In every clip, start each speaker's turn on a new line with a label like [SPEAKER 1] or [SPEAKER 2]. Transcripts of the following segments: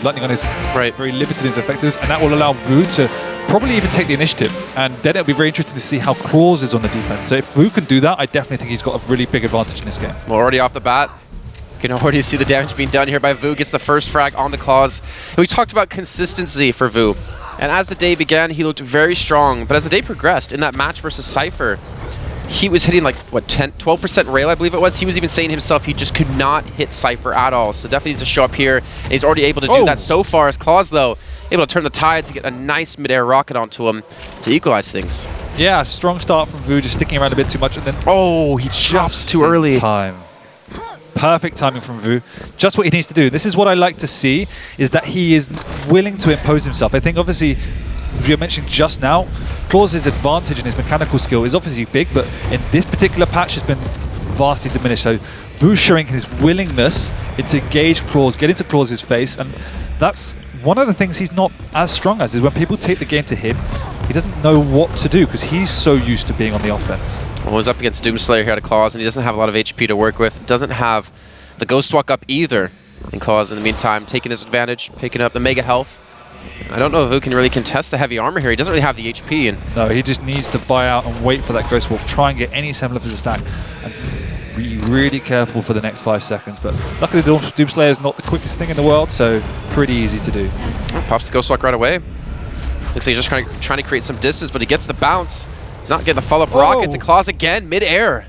[SPEAKER 1] Lightning Gun is very limited in its effectiveness, and that will allow Vo to probably even take the initiative. And then it'll be very interesting to see how clawz is on the defense. So if Vo can do that, I definitely think he's got a really big advantage in this game.
[SPEAKER 2] Well, already off the bat, you can already see the damage being done here by Vo. Gets the first frag on the clawz. And we talked about consistency for Vo. And as the day began, he looked very strong. But as the day progressed, in that match versus Cypher, he was hitting like, what, 12% rail, I believe it was. He was even saying himself he just could not hit Cypher at all. So definitely needs to show up here. And he's already able to do that so far as clawz, though. Able to turn the tides and get a nice mid-air rocket onto him to equalize things.
[SPEAKER 1] Yeah, strong start from Vo, just sticking around a bit too much. And then
[SPEAKER 2] he drops too early.
[SPEAKER 1] Perfect timing from Vo. Just what he needs to do. This is what I like to see, is that he is willing to impose himself. I think obviously, you mentioned just now, clawz's advantage in his mechanical skill is obviously big, but in this particular patch has been vastly diminished. So Vo showing his willingness to engage clawz, get into clawz's face, and that's one of the things he's not as strong as, is when people take the game to him, he doesn't know what to do because he's so used to being on the offense.
[SPEAKER 2] Well, he's up against Doomslayer here at clawz, and he doesn't have a lot of HP to work with. Doesn't have the Ghost Walk up either. And clawz, in the meantime, taking his advantage, picking up the mega health. I don't know if Vo can really contest the heavy armor here. He doesn't really have the HP. And
[SPEAKER 1] no, he just needs to buy out and wait for that Ghost Walk. Try and get any semblance of a stack. And be really careful for the next 5 seconds. But luckily, the Doomslayer is not the quickest thing in the world, so pretty easy to do.
[SPEAKER 2] Pops the Ghost Walk right away. Looks like he's just trying to create some distance, but he gets the bounce. He's not getting the follow-up rockets, and clawz again, mid-air.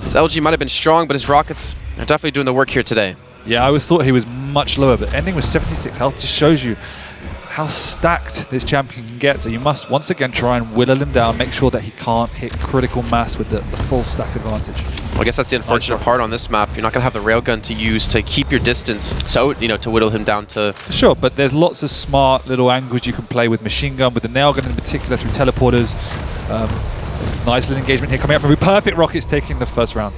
[SPEAKER 2] His LG might have been strong, but his rockets are definitely doing the work here today.
[SPEAKER 1] Yeah, I always thought he was much lower, but ending with 76 health just shows you how stacked this champion can get. So you must once again try and whittle him down, make sure that he can't hit critical mass with the full stack advantage.
[SPEAKER 2] Well, I guess that's the unfortunate part on this map. You're not going to have the railgun to use to keep your distance, so, to whittle him down to...
[SPEAKER 1] Sure, but there's lots of smart little angles you can play with machine gun, with the nail gun in particular, through teleporters. There's a nice little engagement here coming out from Vo. Perfect rockets taking the first round.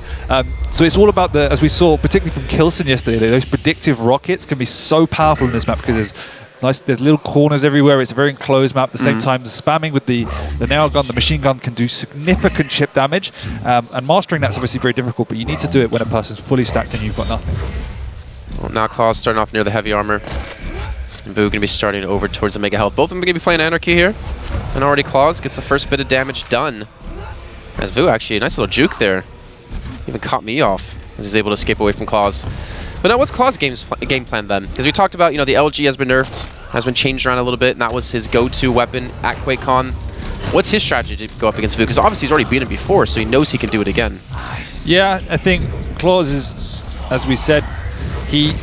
[SPEAKER 1] So it's all about the, as we saw, particularly from Kilson yesterday, those predictive rockets can be so powerful in this map because there's little corners everywhere. It's a very enclosed map. At the same time, the spamming with the nail gun, the machine gun can do significant chip damage. And mastering that's obviously very difficult, but you need to do it when a person's fully stacked and you've got nothing.
[SPEAKER 2] Well, now clawz starting off near the heavy armor. And Vo going to be starting over towards the mega health. Both of them going to be playing Anarchy here. And already clawz gets the first bit of damage done. As Vo actually, a nice little juke there. Even caught me off as he's able to escape away from clawz. But now what's clawz game plan then? Because we talked about, the LG has been nerfed, has been changed around a little bit, and that was his go-to weapon at QuakeCon. What's his strategy to go up against Vo? Because obviously he's already beaten him before, so he knows he can do it again.
[SPEAKER 1] Yeah, I think clawz is, as we said, he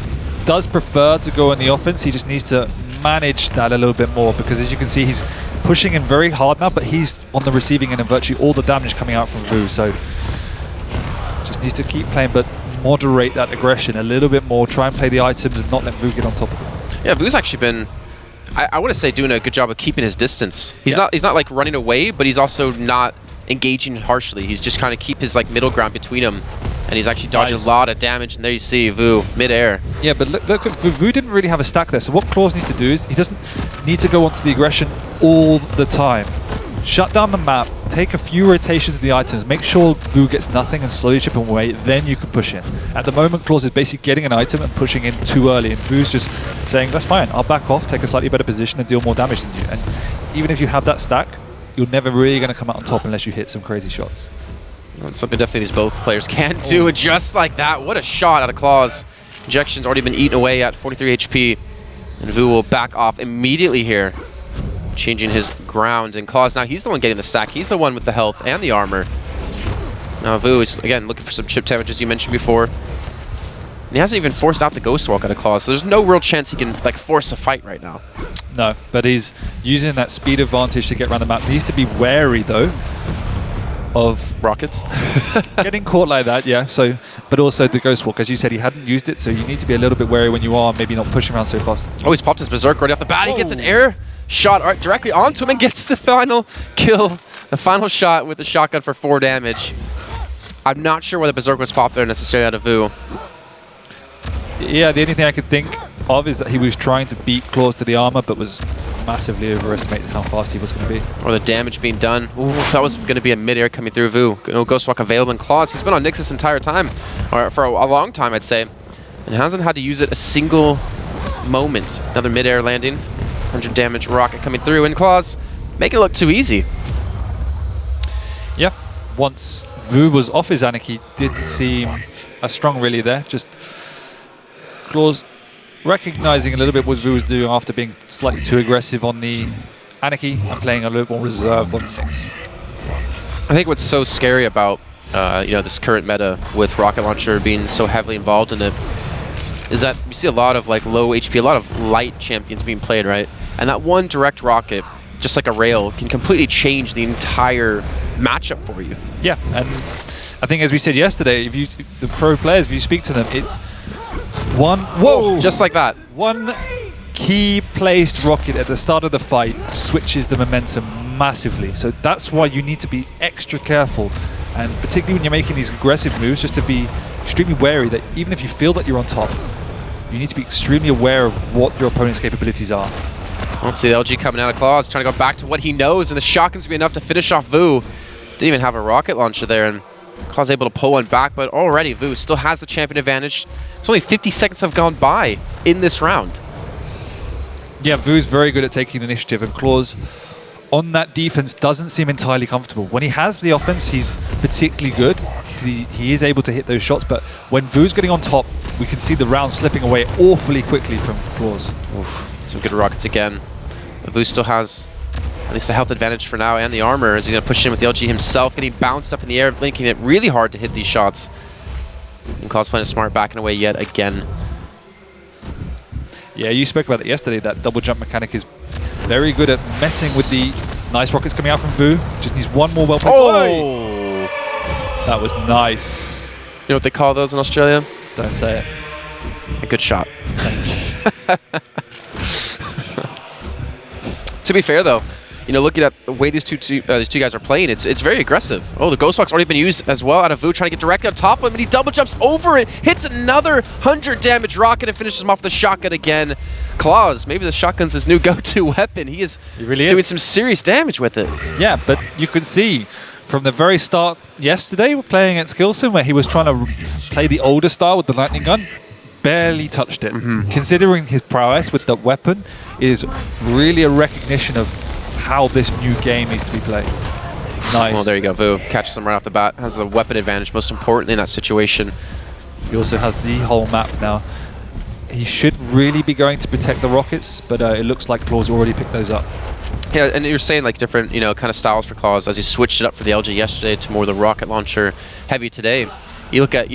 [SPEAKER 1] does prefer to go on the offense. He just needs to manage that a little bit more, because as you can see, he's pushing in very hard now, but he's on the receiving end of virtually all the damage coming out from Vo, so just needs to keep playing, but moderate that aggression a little bit more, try and play the items and not let Vo get on top of it.
[SPEAKER 2] Yeah, Vo's actually been, I want to say, doing a good job of keeping his distance. He's not like running away, but he's also not engaging harshly. He's just kind of keep his middle ground between them. And he's actually dodging a lot of damage, and there you see Vo mid-air. Yeah,
[SPEAKER 1] but look, Vo didn't really have a stack there, so what clawz needs to do is he doesn't need to go onto the aggression all the time. Shut down the map, take a few rotations of the items, make sure Vo gets nothing and slowly chip him away, then you can push in. At the moment, clawz is basically getting an item and pushing in too early, and Vo's just saying, that's fine, I'll back off, take a slightly better position and deal more damage than you. And even if you have that stack, you're never really going to come out on top unless you hit some crazy shots.
[SPEAKER 2] That's something definitely these both players can do, just like that. What a shot out of clawz. Injection's already been eaten away at 43 HP, and Vo will back off immediately here, changing his ground. And clawz, now he's the one getting the stack. He's the one with the health and the armor. Now Vo is, again, looking for some chip damage, as you mentioned before. And he hasn't even forced out the Ghost Walk out of clawz, so there's no real chance he can force a fight right now.
[SPEAKER 1] No, but he's using that speed advantage to get around the map. He needs to be wary, though, of
[SPEAKER 2] rockets.
[SPEAKER 1] Getting caught like that, yeah. So, but also the Ghost Walk, as you said, he hadn't used it, so you need to be a little bit wary when you are, maybe not pushing around so fast.
[SPEAKER 2] Oh, he's popped his Berserk right off the bat. He gets an air shot directly onto him and gets the final kill. The final shot with the shotgun for 4 damage. I'm not sure why the Berserk was popped there necessarily out of Vo.
[SPEAKER 1] Yeah, the only thing I could think of is that he was trying to beat clawz to the armor, but was massively overestimated how fast he was going to be.
[SPEAKER 2] Or the damage being done. Ooh, that was going to be a mid-air coming through Vo. No Ghost Walk available in clawz. He's been on Nyx this entire time, or for a long time, I'd say, and hasn't had to use it a single moment. Another mid-air landing. 100 damage rocket coming through, and clawz making it look too easy.
[SPEAKER 1] Yeah, once Vo was off his Anarchy, didn't seem as strong really there. Just clawz recognizing a little bit what Vo was doing after being slightly too aggressive on the Anarchy and playing a little more reserved on things.
[SPEAKER 2] I think what's so scary about this current meta with rocket launcher being so heavily involved in it is that you see a lot of like low HP, a lot of light champions being played, right? And that one direct rocket, just like a rail, can completely change the entire matchup for you.
[SPEAKER 1] Yeah, and I think as we said yesterday, the pro players, if you speak to them, it's one... Whoa!
[SPEAKER 2] Just like that.
[SPEAKER 1] One key placed rocket at the start of the fight switches the momentum massively. So that's why you need to be extra careful, and particularly when you're making these aggressive moves, just to be extremely wary that even if you feel that you're on top, you need to be extremely aware of what your opponent's capabilities are.
[SPEAKER 2] Let's see the LG coming out of clawz, trying to go back to what he knows, and the shotgun's gonna be enough to finish off Vo. Didn't even have a rocket launcher there, and clawz able to pull one back, but already Vo still has the champion advantage. It's only 50 seconds have gone by in this round.
[SPEAKER 1] Yeah, Vu's very good at taking initiative, and clawz on that defense doesn't seem entirely comfortable. When he has the offense, he's particularly good. He is able to hit those shots, but when Vu's getting on top, we can see the round slipping away awfully quickly from clawz.
[SPEAKER 2] Oof, some good rockets again. Vo still has at least the health advantage for now and the armor, as he's going to push in with the LG himself, getting bounced up in the air, making it really hard to hit these shots. And clawz playing smart, backing away yet again.
[SPEAKER 1] Yeah, you spoke about it yesterday, that double jump mechanic is very good at messing with the nice rockets coming out from Vo. Just needs one more well-placed.
[SPEAKER 2] Oh!
[SPEAKER 1] That was nice.
[SPEAKER 2] You know what they call those in Australia?
[SPEAKER 1] Don't say it.
[SPEAKER 2] A good shot. To be fair, though, looking at the way these two guys are playing, it's very aggressive. Oh, the Ghost Walk's already been used as well out of Vo, trying to get directly on top of him, and he double jumps over it, hits another 100 damage rocket, and finishes him off with the shotgun again. clawz, maybe the shotgun's his new go-to weapon. He really doing some serious damage with it.
[SPEAKER 1] Yeah, but you could see from the very start yesterday, we're playing at Skillson, where he was trying to play the older style with the lightning gun, barely touched it. Considering his prowess with the weapon is really a recognition of how this new game needs to be played. Nice.
[SPEAKER 2] Well, there you go. Vo catches him right off the bat, has the weapon advantage, most importantly in that situation.
[SPEAKER 1] He also has the whole map now. He should really be going to protect the rockets, but it looks like clawz already picked those up.
[SPEAKER 2] Yeah, and you're saying like different, kind of styles for clawz, as he switched it up for the LG yesterday to more the rocket launcher heavy today. You look at,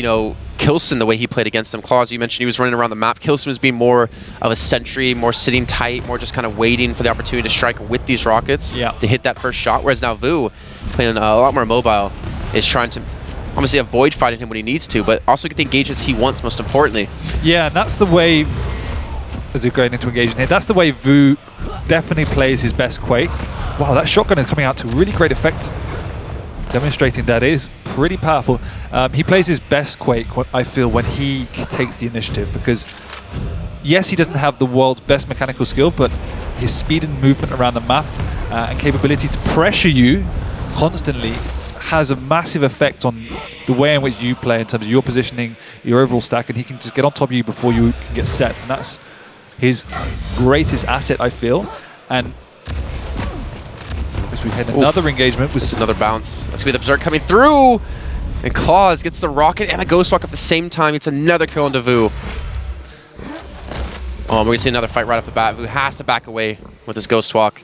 [SPEAKER 2] Kilson, the way he played against him. clawz, you mentioned he was running around the map. Kilson was being more of a sentry, more sitting tight, more just kind of waiting for the opportunity to strike with these rockets to hit that first shot. Whereas now Vo, playing a lot more mobile, is trying to obviously avoid fighting him when he needs to, but also get the engagements he wants, most importantly.
[SPEAKER 1] Yeah, and that's the way, as we're going into engagement here, that's the way Vo definitely plays his best Quake. Wow, that shotgun is coming out to really great effect, demonstrating that it is pretty powerful. He plays his best Quake, I feel, when he takes the initiative, because yes, he doesn't have the world's best mechanical skill, but his speed and movement around the map and capability to pressure you constantly has a massive effect on the way in which you play in terms of your positioning, your overall stack, and he can just get on top of you before you can get set. And that's his greatest asset, I feel. And as we've had another engagement with
[SPEAKER 2] another bounce. That's gonna be the Berserk coming through, and clawz gets the rocket and a Ghost Walk at the same time. It's another kill into Vo. Oh, we're gonna see another fight right off the bat. Vo has to back away with his Ghost Walk.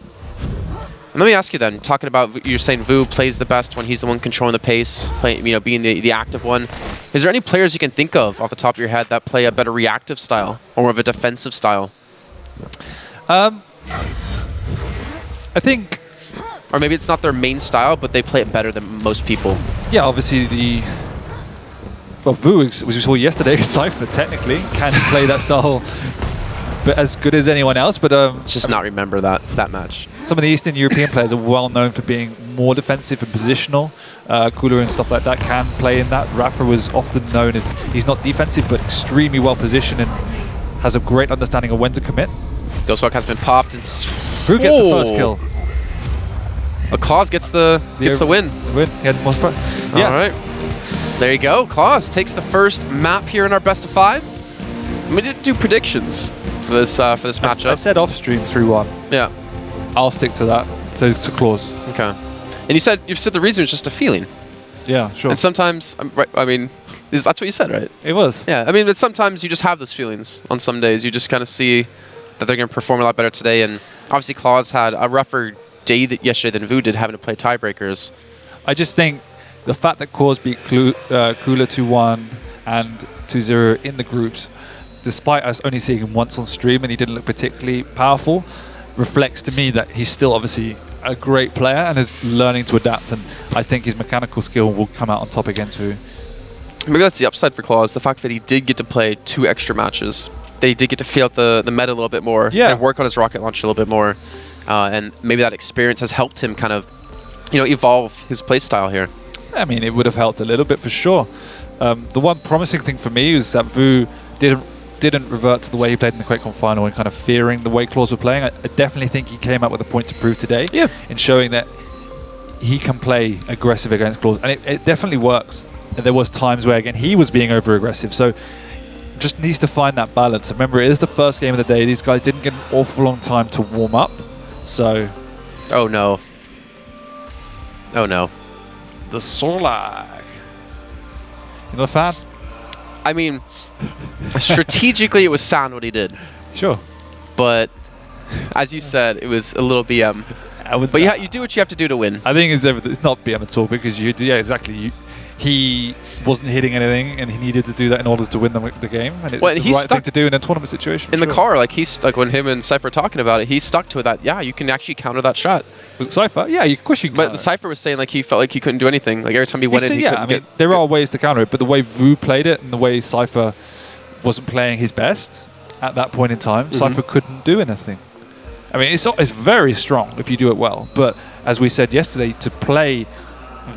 [SPEAKER 2] And let me ask you then, talking about, you're saying Vo plays the best when he's the one controlling the pace, being the active one. Is there any players you can think of off the top of your head that play a better reactive style or more of a defensive style?
[SPEAKER 1] I think...
[SPEAKER 2] Or maybe it's not their main style, but they play it better than most people.
[SPEAKER 1] Yeah, obviously Vo, as we saw yesterday, Cypher technically can play that style but as good as anyone else, but
[SPEAKER 2] just not remember that match.
[SPEAKER 1] Some of the Eastern European players are well known for being more defensive and positional. Cooler and stuff like that can play in that. Rapper was often known as, he's not defensive, but extremely well positioned and has a great understanding of when to commit.
[SPEAKER 2] Ghost Walk has been popped, and
[SPEAKER 1] Vo gets the first kill.
[SPEAKER 2] But clawz gets the win.
[SPEAKER 1] He had more
[SPEAKER 2] All right. There you go. clawz takes the first map here in our best of 5. We didn't do predictions. for this matchup.
[SPEAKER 1] I said off stream 3-1.
[SPEAKER 2] Yeah.
[SPEAKER 1] I'll stick to that, to clawz.
[SPEAKER 2] Okay. And you said the reason was just a feeling.
[SPEAKER 1] Yeah, sure.
[SPEAKER 2] And sometimes, I mean, that's what you said, right?
[SPEAKER 1] It was.
[SPEAKER 2] Yeah, I mean, but sometimes you just have those feelings on some days. You just kind of see that they're going to perform a lot better today. And obviously, clawz had a rougher day yesterday than Vo did, having to play tiebreakers.
[SPEAKER 1] I just think the fact that clawz beat Cooler 2-1 and 2-0 in the groups, despite us only seeing him once on stream and he didn't look particularly powerful, reflects to me that he's still obviously a great player and is learning to adapt, and I think his mechanical skill will come out on top against Vo.
[SPEAKER 2] Maybe that's the upside for clawz, the fact that he did get to play 2 extra matches, that he did get to feel out the meta a little bit more, and work on his rocket launch a little bit more, and maybe that experience has helped him kind of, evolve his play style here.
[SPEAKER 1] I mean, it would have helped a little bit for sure. The one promising thing for me was that Vo didn't revert to the way he played in the QuakeCon final and kind of fearing the way clawz were playing. I definitely think he came out with a point to prove today in showing that he can play aggressive against clawz, and it definitely works. And there was times where, again, he was being over-aggressive, so just needs to find that balance. Remember, it is the first game of the day. These guys didn't get an awful long time to warm up, so...
[SPEAKER 2] Oh, no. Oh, no.
[SPEAKER 1] The Sorlag. You not a fan?
[SPEAKER 2] I mean, strategically, it was sound what he did. Sure. But, as you said, it was a little BM. But you do what you have to do to win.
[SPEAKER 1] I think it's not BM at all, because exactly. He wasn't hitting anything, and he needed to do that in order to win the game. And it's the right thing to do in a tournament situation.
[SPEAKER 2] In the car, like when him and Cypher were talking about it, he stuck to it that, you can actually counter that shot.
[SPEAKER 1] With Cypher? Yeah, of course you can.
[SPEAKER 2] But Cypher was saying like he felt like he couldn't do anything. Like every time he went in, he couldn't get...
[SPEAKER 1] there are ways to counter it, but the way Vo played it and the way Cypher wasn't playing his best at that point in time, Cypher couldn't do anything. I mean, it's very strong if you do it well, but as we said yesterday, to play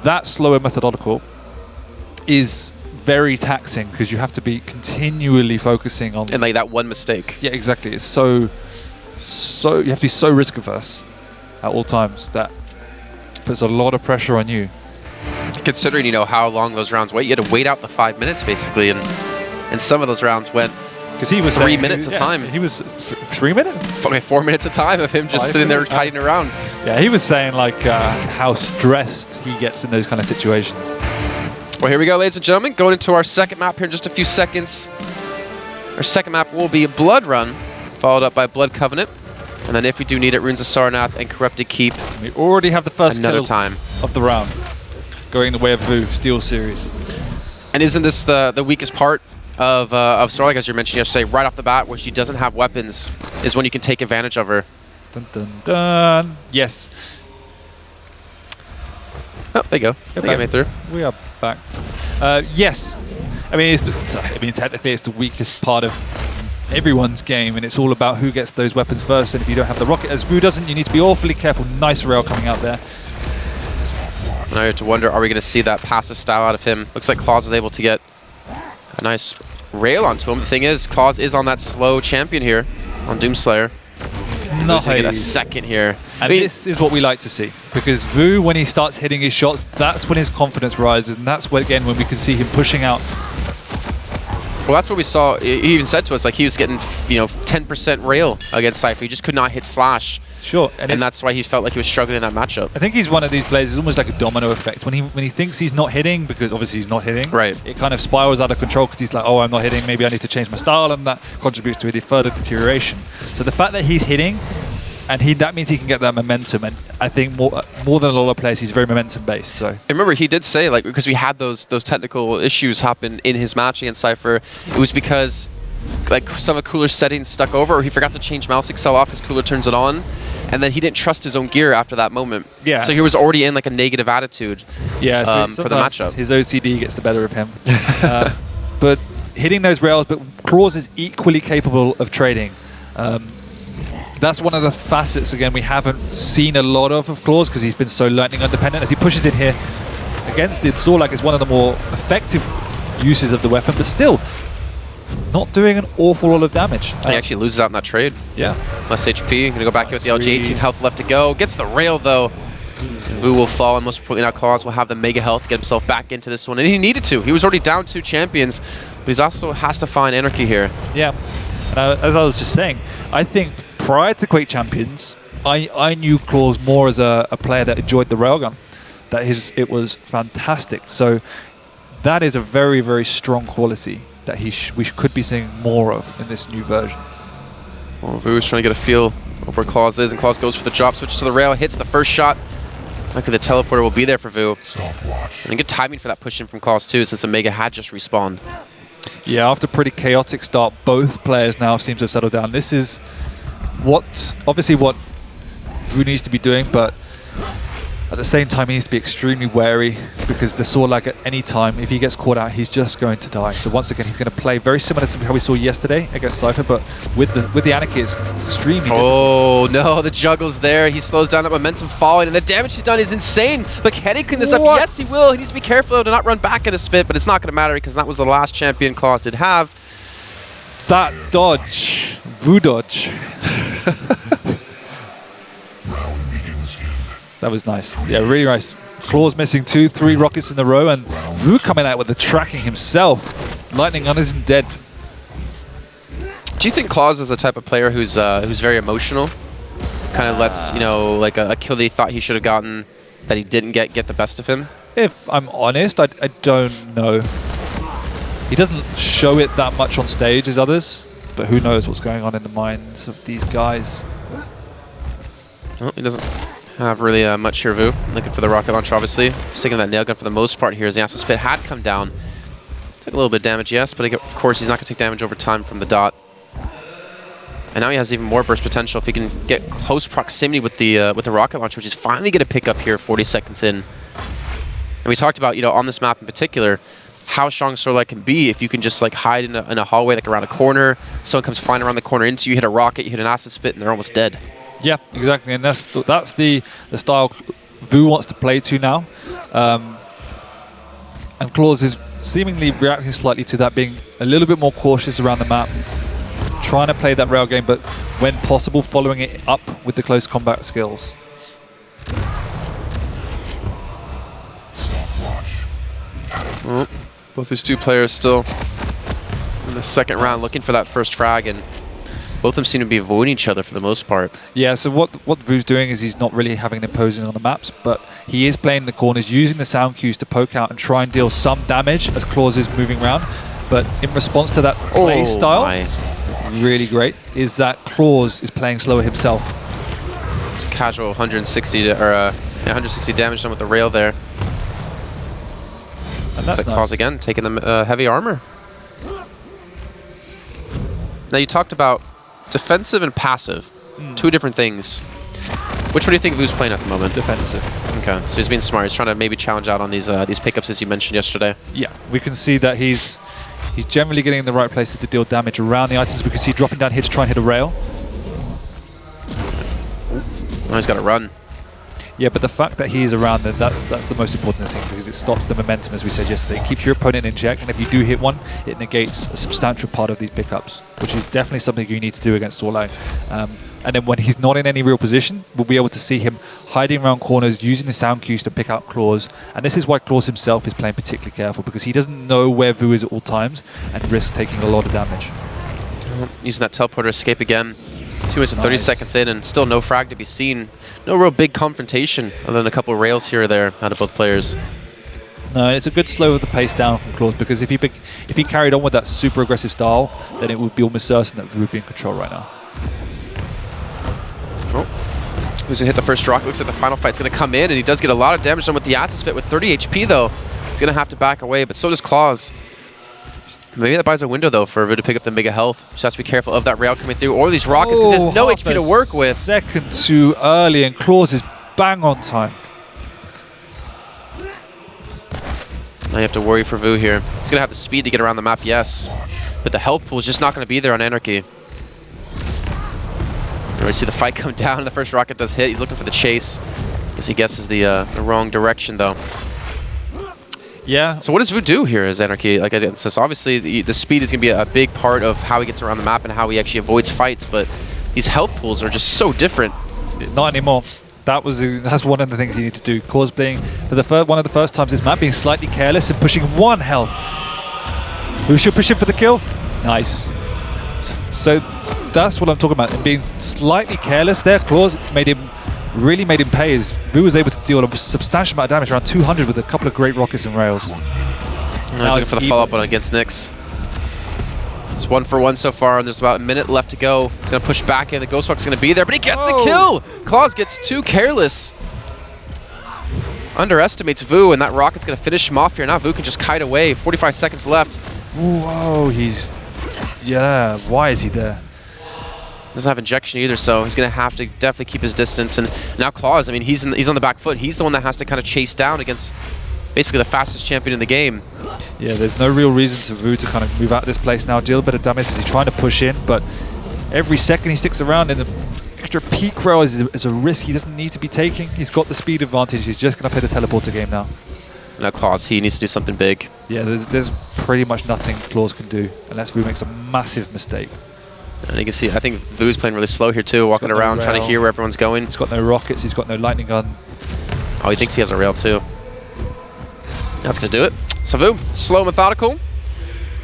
[SPEAKER 1] that slow and methodical is very taxing, because you have to be continually focusing on...
[SPEAKER 2] And like that one mistake.
[SPEAKER 1] Yeah, exactly. It's so you have to be so risk averse at all times. That puts a lot of pressure on you.
[SPEAKER 2] Considering, how long those rounds wait, you had to wait out the 5 minutes basically, and some of those rounds went...
[SPEAKER 1] Because he was
[SPEAKER 2] 3 minutes a time.
[SPEAKER 1] He was 3 minutes?
[SPEAKER 2] Okay, 4 minutes a time of him just sitting there kiting around.
[SPEAKER 1] Yeah, he was saying like how stressed he gets in those kind of situations.
[SPEAKER 2] Well, here we go, ladies and gentlemen. Going into our second map here in just a few seconds. Our second map will be Blood Run, followed up by Blood Covenant. And then if we do need it, Runes of Sarnath and Corrupted Keep.
[SPEAKER 1] We already have the first
[SPEAKER 2] kill
[SPEAKER 1] of the round, going the way of Vo, Steel Series.
[SPEAKER 2] And isn't this the weakest part of Starlight, as you mentioned yesterday, right off the bat, where she doesn't have weapons, is when you can take advantage of her.
[SPEAKER 1] Dun, dun, dun. Yes.
[SPEAKER 2] Oh, there you go. I think I made through.
[SPEAKER 1] We are back. Yes. I mean, technically it's the weakest part of everyone's game, and it's all about who gets those weapons first. And if you don't have the rocket, as Vo doesn't, you need to be awfully careful. Nice rail coming out there.
[SPEAKER 2] Now you have to wonder, are we going to see that passive style out of him? Looks like clawz was able to get a nice rail onto him. The thing is, clawz is on that slow champion here on Doomslayer.
[SPEAKER 1] Nice.
[SPEAKER 2] Get a second here.
[SPEAKER 1] And this is what we like to see, because Vo, when he starts hitting his shots, that's when his confidence rises, and that's when, again, when we can see him pushing out.
[SPEAKER 2] Well, that's what we saw. He even said to us, like, he was getting 10% rail against Cypher. He just could not hit slash.
[SPEAKER 1] Sure.
[SPEAKER 2] And that's why he felt like he was struggling in that matchup.
[SPEAKER 1] I think he's one of these players, it's almost like a domino effect. When he thinks he's not hitting, because obviously he's not hitting,
[SPEAKER 2] right,
[SPEAKER 1] it kind of spirals out of control, because he's like, oh, I'm not hitting, maybe I need to change my style, and that contributes to a further deterioration. So the fact that he's hitting, and that means he can get that momentum, and I think more than a lot of players, he's very momentum based. So
[SPEAKER 2] I remember he did say, like, because we had those technical issues happen in his match against Cypher, it was because like some of Cooler's settings stuck over, or he forgot to change mouse excel off because Cooler turns it on, and then he didn't trust his own gear after that moment. Yeah. So he was already in like a negative attitude.
[SPEAKER 1] Yeah.
[SPEAKER 2] For the matchup,
[SPEAKER 1] his OCD gets the better of him. But hitting those rails, but clawz is equally capable of trading. That's one of the facets, again, we haven't seen a lot of clawz, because he's been so lightning independent. As he pushes in here against it, Sorlag is one of the more effective uses of the weapon, but still not doing an awful lot of damage.
[SPEAKER 2] He actually loses out in that trade.
[SPEAKER 1] Yeah.
[SPEAKER 2] Less HP. Gonna go back here with the LG. 18 health left to go. Gets the rail though. Vo will fall, and most importantly now clawz will have the mega health to get himself back into this one. And he needed to. He was already down 2 champions, but he also has to find Anarchy here.
[SPEAKER 1] Yeah. And And as I was just saying, I think prior to Quake Champions, I knew clawz more as a player that enjoyed the railgun. It was fantastic. So that is a very, very strong quality that we could be seeing more of in this new version.
[SPEAKER 2] Well, Vu's trying to get a feel of where clawz is, and clawz goes for the drop, switches to the rail, hits the first shot. Luckily, the teleporter will be there for Vu. And good timing for that push in from clawz too, since Omega had just respawned.
[SPEAKER 1] Yeah, after a pretty chaotic start, both players now seem to have settled down. This is obviously what Vu needs to be doing, but at the same time, he needs to be extremely wary because the sword lag at any time, if he gets caught out, he's just going to die. So once again, he's going to play very similar to how we saw yesterday against Cypher, but with the Anarchy, it's extremely
[SPEAKER 2] difficult. No, the juggle's there. He slows down that momentum falling, and the damage he's done is insane. But can he clean this up? Yes, he will. He needs to be careful to not run back at a spit, but it's not going to matter because that was the last champion clawz did have.
[SPEAKER 1] That dodge, Vu dodge. That was nice. Yeah, really nice. clawz missing 2-3 rockets in a row, and Vu coming out with the tracking himself. Lightning on isn't dead.
[SPEAKER 2] Do you think clawz is the type of player who's very emotional? Kind of lets, you know, like a kill that he thought he should have gotten that he didn't get the best of him?
[SPEAKER 1] If I'm honest, I don't know. He doesn't show it that much on stage as others, but who knows what's going on in the minds of these guys.
[SPEAKER 2] Well, he doesn't have really much here, Vu. Looking for the rocket launcher, obviously. Sticking that nail gun for the most part here as the Acid Spit had come down. Took a little bit of damage, yes, but of course he's not going to take damage over time from the dot. And now he has even more burst potential if he can get close proximity with the rocket launcher, which is finally going to pick up here 40 seconds in. And we talked about, you know, on this map in particular, how strong Swordlight can be if you can just like hide in a hallway, like around a corner. Someone comes flying around the corner into you, hit a rocket, you hit an Acid Spit, and they're almost dead. Yeah,
[SPEAKER 1] exactly, and that's the style Vu wants to play to now. And clawz is seemingly reacting slightly to that, being a little bit more cautious around the map, trying to play that rail game, but when possible, following it up with the close combat skills.
[SPEAKER 2] Well, both these two players still in the second round looking for that first frag, and both of them seem to be avoiding each other for the most part.
[SPEAKER 1] Yeah, so what Vu's doing is he's not really having an imposing on the maps, but he is playing in the corners, using the sound cues to poke out and try and deal some damage as clawz is moving around. But in response to that play style, really great, is that clawz is playing slower himself.
[SPEAKER 2] Just casual 160 damage done with the rail there.
[SPEAKER 1] And that's
[SPEAKER 2] like clawz again, taking the heavy armor. Now you talked about defensive and passive, two different things. Which one do you think Vu's playing at the moment?
[SPEAKER 1] Defensive.
[SPEAKER 2] Okay, so he's being smart. He's trying to maybe challenge out on these pickups as you mentioned yesterday.
[SPEAKER 1] Yeah, we can see that he's generally getting in the right places to deal damage around the items. We can see dropping down here to try and hit a rail.
[SPEAKER 2] Now he's got to run.
[SPEAKER 1] Yeah, but the fact that he's around there, that's the most important thing, because it stops the momentum, as we said yesterday. Keeps your opponent in check, and if you do hit one, it negates a substantial part of these pickups, which is definitely something you need to do against Swordlight. And then when he's not in any real position, we'll be able to see him hiding around corners, using the sound cues to pick out clawz. And this is why clawz himself is playing particularly careful, because he doesn't know where Vu is at all times and risks taking a lot of damage.
[SPEAKER 2] Using that teleporter escape again. 2 minutes and 30 seconds in, and still no frag to be seen. No real big confrontation, other than a couple of rails here or there out of both players.
[SPEAKER 1] No, it's a good slow of the pace down from clawz, because if he carried on with that super aggressive style, then it would be almost certain that Vu would be in control right now.
[SPEAKER 2] Oh, who's gonna hit the first rocket? Looks like the final fight's gonna come in, and he does get a lot of damage done with the Acid Spit with 30 HP though. He's gonna have to back away, but so does clawz. Maybe that buys a window though for Vu to pick up the mega health. Just has to be careful of that rail coming through, or these rockets, because he has no HP to work with.
[SPEAKER 1] Second too early, and clawz is bang on time.
[SPEAKER 2] Now you have to worry for Vu here. He's gonna have the speed to get around the map, yes, but the health pool is just not gonna be there on Anarchy. You see the fight come down, and the first rocket does hit. He's looking for the chase. Guess he guesses the wrong direction though.
[SPEAKER 1] Yeah.
[SPEAKER 2] So what does Vu do here as Anarchy? Like, so obviously the speed is going to be a big part of how he gets around the map and how he actually avoids fights, but these health pools are just so different.
[SPEAKER 1] Not anymore. That's one of the things you need to do. clawz being, for one of the first times this map, being slightly careless and pushing one health. Who should push him for the kill? Nice. So that's what I'm talking about. And being slightly careless there, clawz really made him pay. As Vo was able to deal a substantial amount of damage, around 200 with a couple of great rockets and rails.
[SPEAKER 2] He's looking for the follow-up on against Nyx. It's 1-for-1 so far, and there's about a minute left to go. He's going to push back in. The Ghost Rock's going to be there, but he gets the kill! clawz gets too careless. Underestimates Vo, and that rocket's going to finish him off here. Now Vo can just kite away. 45 seconds left.
[SPEAKER 1] Whoa, yeah, why is he there?
[SPEAKER 2] Doesn't have injection either, so he's going to have to definitely keep his distance. And now clawz, I mean, he's on the back foot. He's the one that has to kind of chase down against basically the fastest champion in the game. Yeah,
[SPEAKER 1] there's no real reason for Vo to kind of move out of this place now, deal a bit of damage as he's trying to push in, but every second he sticks around, and the extra peak rail is a risk he doesn't need to be taking. He's got the speed advantage. He's just going to play the teleporter game now.
[SPEAKER 2] Now clawz, he needs to do something big.
[SPEAKER 1] Yeah, there's pretty much nothing clawz can do unless Vo makes a massive mistake.
[SPEAKER 2] And you can see, I think Vo's playing really slow here too, walking around, trying to hear where everyone's going.
[SPEAKER 1] He's got no rockets, he's got no lightning gun.
[SPEAKER 2] Oh, he thinks he has a rail too. That's going to do it. So Vo, slow, methodical.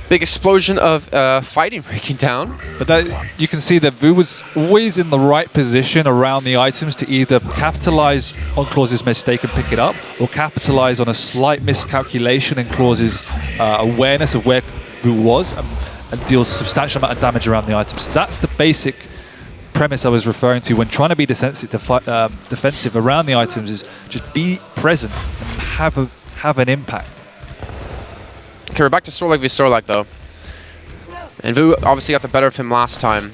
[SPEAKER 2] Big explosion of fighting breaking down.
[SPEAKER 1] But you can see that Vo was always in the right position around the items to either capitalize on clawz's mistake and pick it up, or capitalize on a slight miscalculation in clawz's awareness of where Vo was and deal a substantial amount of damage around the items. That's the basic premise I was referring to when trying to be defensive around the items, is just be present and have an impact.
[SPEAKER 2] Okay, we're back to Sorlak v Sorlak though. And Vo obviously got the better of him last time.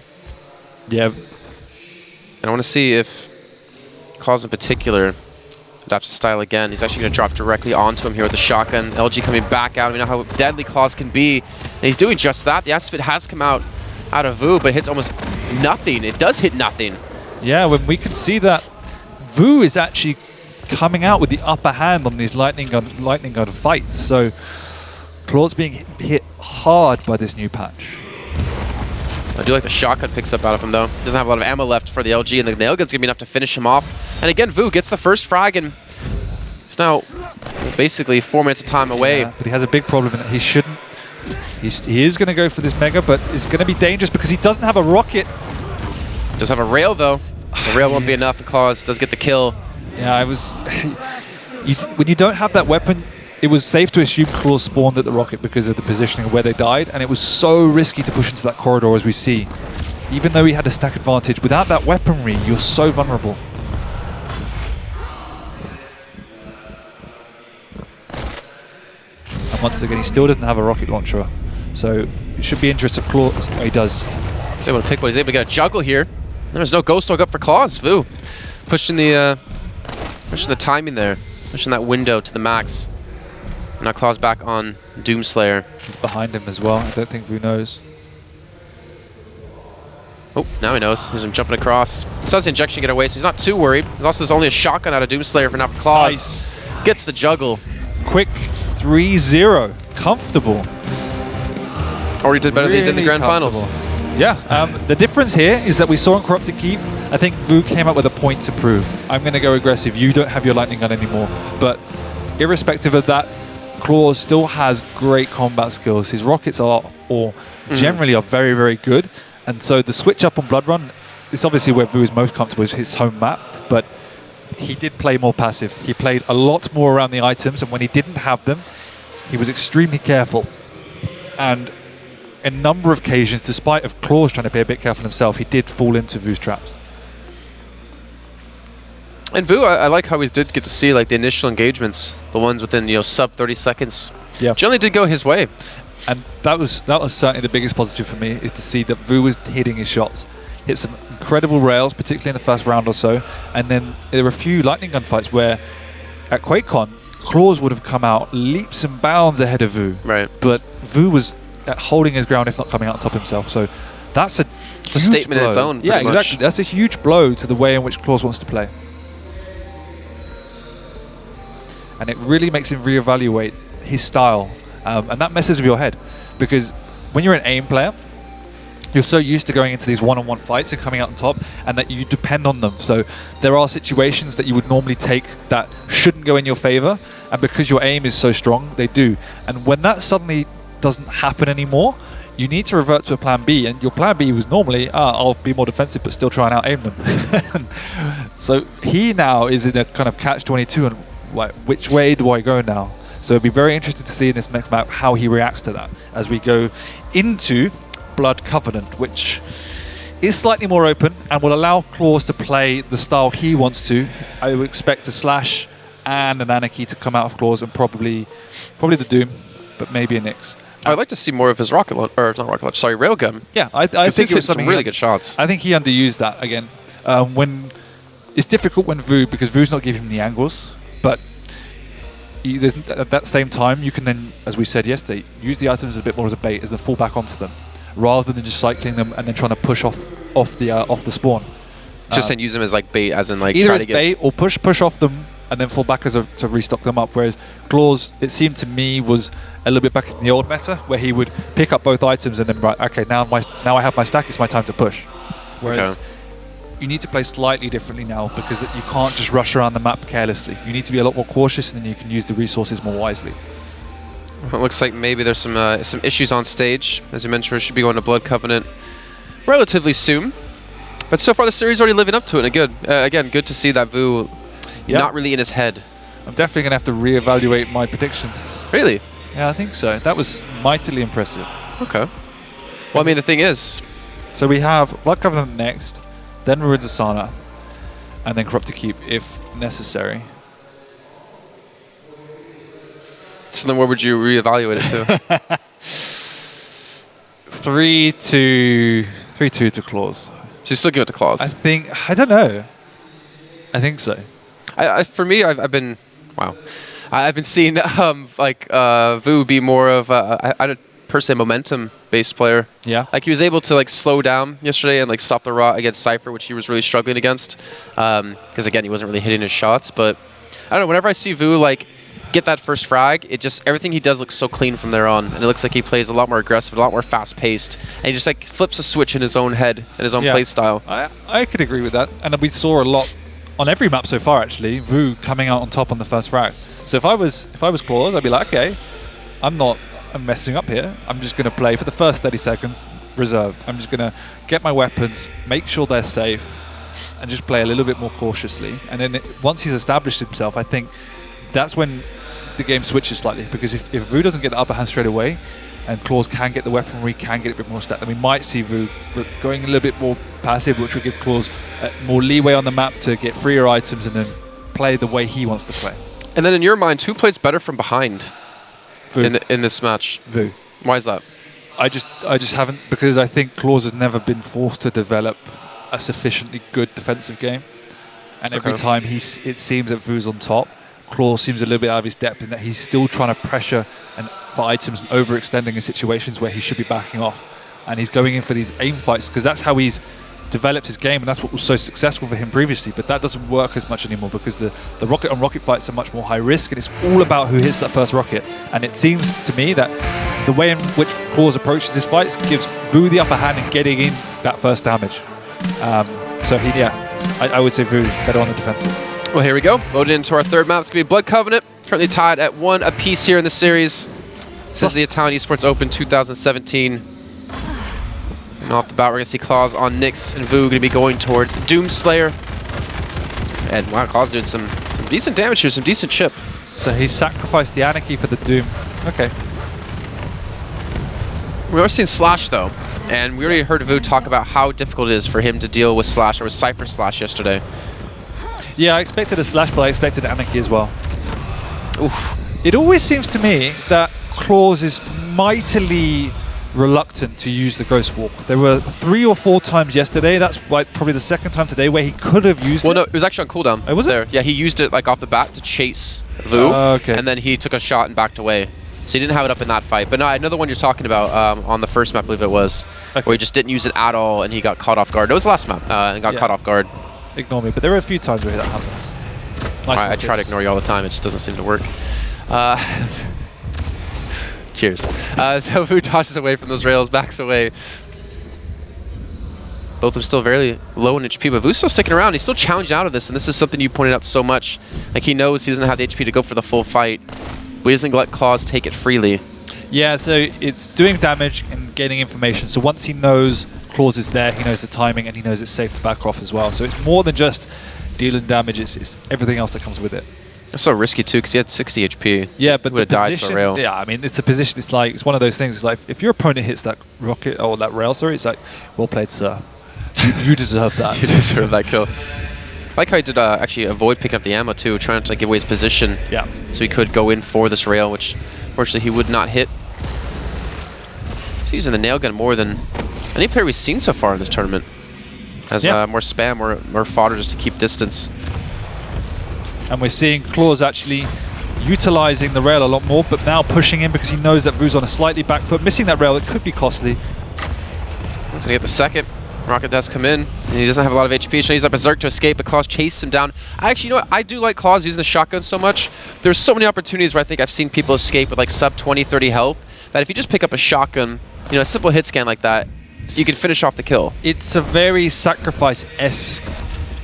[SPEAKER 1] Yeah.
[SPEAKER 2] And I want to see if clawz in particular adapts his style again. He's actually going to drop directly onto him here with the shotgun. LG coming back out. We know how deadly clawz can be. And he's doing just that. The aspid has come out of Vo, but it hits almost nothing. It does hit nothing.
[SPEAKER 1] Yeah, when we can see that Vo is actually coming out with the upper hand on these lightning gun fights. So clawz being hit hard by this new patch.
[SPEAKER 2] I do like the shotgun picks up out of him though. Doesn't have a lot of ammo left for the LG, and the nail gun's gonna be enough to finish him off. And again, Vo gets the first frag, and it's now basically 4 minutes of time away.
[SPEAKER 1] Yeah, but he has a big problem in that he shouldn't. He is going to go for this mega, but it's going to be dangerous because he doesn't have a rocket.
[SPEAKER 2] Does have a rail though. The rail won't be enough, and clawz does get the kill.
[SPEAKER 1] Yeah, when you don't have that weapon, it was safe to assume clawz spawned at the rocket because of the positioning of where they died, and it was so risky to push into that corridor, as we see. Even though he had a stack advantage, without that weaponry, you're so vulnerable. And once again, he still doesn't have a rocket launcher, so it should be interesting if clawz. Oh, he does.
[SPEAKER 2] He's able to pick what he's able to get a juggle here. There's no ghost dog up for clawz. Vo pushing the timing there, pushing that window to the max. Now clawz back on Doomslayer.
[SPEAKER 1] He's behind him as well. I don't think Vo knows.
[SPEAKER 2] Oh, now he knows. He's jumping across. So does the injection get away, so he's not too worried. There's only a shotgun out of Doomslayer for now for clawz. Nice. Gets the juggle.
[SPEAKER 1] Quick 3-0. Comfortable.
[SPEAKER 2] Already did better than he did in the grand finals.
[SPEAKER 1] Yeah. The difference here is that we saw in Corrupted Keep, I think Vo came up with a point to prove. I'm going to go aggressive. You don't have your lightning gun anymore. But irrespective of that, clawz still has great combat skills. His rockets generally are very, very good. And so the switch up on Blood Run is obviously where Vo is most comfortable, is his home map. But he did play more passive. He played a lot more around the items, and when he didn't have them, he was extremely careful. And a number of occasions, despite of clawz trying to be a bit careful himself, he did fall into Vo's traps.
[SPEAKER 2] And Vo, I like how we did get to see like the initial engagements, the ones within sub 30 seconds. Yeah, generally did go his way.
[SPEAKER 1] And that was certainly the biggest positive for me, is to see that Vo was hitting his shots. Hit some incredible rails, particularly in the first round or so. And then there were a few lightning gun fights where at QuakeCon, clawz would have come out leaps and bounds ahead of Vo.
[SPEAKER 2] Right.
[SPEAKER 1] But Vo was holding his ground, if not coming out on top himself. So that's a
[SPEAKER 2] statement
[SPEAKER 1] blow.
[SPEAKER 2] in its own.
[SPEAKER 1] Yeah, exactly. That's a huge blow to the way in which clawz wants to play. And it really makes him reevaluate his style. And that messes with your head. Because when you're an aim player, you're so used to going into these one-on-one fights and coming out on top, and that you depend on them. So there are situations that you would normally take that shouldn't go in your favor, and because your aim is so strong, they do. And when that suddenly doesn't happen anymore, you need to revert to a plan B, and your plan B was normally, I'll be more defensive but still try and out-aim them. So he now is in a kind of catch-22, and which way do I go now? So it'd be very interesting to see in this next map how he reacts to that as we go into Blood Covenant, which is slightly more open and will allow clawz to play the style he wants to. I would expect a Slash and an Anarchy to come out of clawz, and probably the Doom, but maybe a Nyx.
[SPEAKER 2] I'd like to see more of his rocket launch, or not rocket launch, sorry, railgun.
[SPEAKER 1] Yeah, I think it was
[SPEAKER 2] some really good shots.
[SPEAKER 1] I think he underused that again. When it's difficult when Vo, because Vo's not giving him the angles, but at that same time you can then, as we said yesterday, use the items a bit more as a bait, as the fallback onto them, rather than just cycling them and then trying to push off the spawn.
[SPEAKER 2] Just saying, use them as like bait, as in like
[SPEAKER 1] either
[SPEAKER 2] try
[SPEAKER 1] as
[SPEAKER 2] to get
[SPEAKER 1] bait or push off them and then fall back to restock them up. Whereas clawz, it seemed to me, was a little bit back in the old meta, where he would pick up both items and then, right, okay, now I have my stack, it's my time to push. Whereas you need to play slightly differently now, because you can't just rush around the map carelessly. You need to be a lot more cautious, and then you can use the resources more wisely.
[SPEAKER 2] Well, it looks like maybe there's some issues on stage. As you mentioned, we should be going to Blood Covenant relatively soon. But so far the series already living up to it. And again, good to see that Vo not really in his head.
[SPEAKER 1] I'm definitely going to have to reevaluate my predictions.
[SPEAKER 2] Really?
[SPEAKER 1] Yeah, I think so. That was mightily impressive.
[SPEAKER 2] Okay. Well, I mean, the thing is...
[SPEAKER 1] So we have Blood Covenant next, then Ruins Asana, and then Corrupted Keep, if necessary.
[SPEAKER 2] So then where would you reevaluate it to?
[SPEAKER 1] 3-2 to clawz.
[SPEAKER 2] So you're still giving it to clawz?
[SPEAKER 1] I don't know. I think so.
[SPEAKER 2] For me, I've been seeing Vo be more of a per se momentum-based player.
[SPEAKER 1] Yeah.
[SPEAKER 2] Like he was able to like slow down yesterday and like stop the rot against Cypher, which he was really struggling against. Because again, he wasn't really hitting his shots. But I don't know. Whenever I see Vo like get that first frag, it just everything he does looks so clean from there on, and it looks like he plays a lot more aggressive, a lot more fast-paced, and he just like flips a switch in his own head and his own play style.
[SPEAKER 1] I could agree with that, and we saw a lot on every map so far actually. Vo coming out on top on the first frag. So if I was clawz, I'd be like, okay, I'm messing up here. I'm just going to play for the first 30 seconds reserved. I'm just going to get my weapons, make sure they're safe, and just play a little bit more cautiously. And then once he's established himself, I think that's when the game switches slightly, because if Vo doesn't get the upper hand straight away and clawz can get the weaponry, can get a bit more stat, then we might see Vo going a little bit more passive, which will give clawz more leeway on the map to get freer items and then play the way he wants to play.
[SPEAKER 2] And then in your mind, who plays better from behind in this match?
[SPEAKER 1] Vo.
[SPEAKER 2] Why is that?
[SPEAKER 1] I just haven't, because I think clawz has never been forced to develop a sufficiently good defensive game, and every time it seems that Vo's on top, clawz seems a little bit out of his depth in that he's still trying to pressure and for items and overextending in situations where he should be backing off, and he's going in for these aim fights because that's how he's developed his game, and that's what was so successful for him previously. But that doesn't work as much anymore, because the rocket on rocket fights are much more high risk, and it's all about who hits that first rocket. And it seems to me that the way in which clawz approaches his fights gives Vo the upper hand in getting in that first damage. I would say Vo better on the defensive.
[SPEAKER 2] Well, here we go. Loaded into our third map. It's going to be Blood Covenant. Currently tied at 1 apiece here in the series. This is the Italian eSports Open 2017. And off the bat, we're going to see clawz on Nyx, and Vo going to be going toward Doomslayer. And wow, clawz doing some decent damage here, some decent chip.
[SPEAKER 1] So he sacrificed the Anarchy for the Doom. Okay.
[SPEAKER 2] We've already seen Slash, though. And we already heard Vo talk about how difficult it is for him to deal with Slash, or with Cypher Slash yesterday.
[SPEAKER 1] Yeah, I expected a Slash, but I expected Anarchy as well.
[SPEAKER 2] Oof.
[SPEAKER 1] It always seems to me that clawz is mightily reluctant to use the Ghost Walk. There were 3 or 4 times yesterday. That's like probably the second time today where he could have used it.
[SPEAKER 2] Well, no, it was actually on cooldown.
[SPEAKER 1] Oh, was it?
[SPEAKER 2] Yeah, he used it like off the bat to chase Vo,
[SPEAKER 1] okay.
[SPEAKER 2] And then he took a shot and backed away. So he didn't have it up in that fight. But no, another one you're talking about on the first map, I believe it was, where he just didn't use it at all and he got caught off guard. It was the last map and got caught off guard.
[SPEAKER 1] Ignore me, but there were a few times where that happens. Nice.
[SPEAKER 2] I try to ignore you all the time. It just doesn't seem to work. Cheers. So Vo dodges away from those rails, backs away. Both of them still very low in HP, but Vo's still sticking around. He's still challenged out of this, and this is something you pointed out so much. Like, he knows he doesn't have the HP to go for the full fight, but he doesn't let clawz take it freely.
[SPEAKER 1] Yeah, so it's doing damage and gaining information. So once he knows clawz is there, he knows the timing, and he knows it's safe to back off as well. So it's more than just dealing damage, it's everything else that comes with it.
[SPEAKER 2] It's so risky too, because he had 60 HP.
[SPEAKER 1] Yeah, but
[SPEAKER 2] would have died to a rail.
[SPEAKER 1] Yeah, I mean, it's the position. It's like, it's one of those things. It's like, if your opponent hits that rocket, or that rail, sorry, it's like, well played, sir. You deserve that.
[SPEAKER 2] You deserve that kill. I like how he did actually avoid picking up the ammo too, trying to give away his position.
[SPEAKER 1] Yeah.
[SPEAKER 2] So he could go in for this rail, which fortunately he would not hit. He's using the nail gun more than any player we've seen so far in this tournament. Has more spam, more fodder just to keep distance.
[SPEAKER 1] And we're seeing clawz actually utilizing the rail a lot more, but now pushing in because he knows that Vu's on a slightly back foot. Missing that rail, it could be costly.
[SPEAKER 2] He's going to get the second. Rocket does come in, and he doesn't have a lot of HP. He's trying to use that Berserk to escape, but clawz chases him down. You know what? I do like clawz using the shotgun so much. There's so many opportunities where I think I've seen people escape with like sub 20, 30 health, that if you just pick up a shotgun, you know, a simple hit scan like that, you can finish off the kill. It's
[SPEAKER 1] a very sacrifice-esque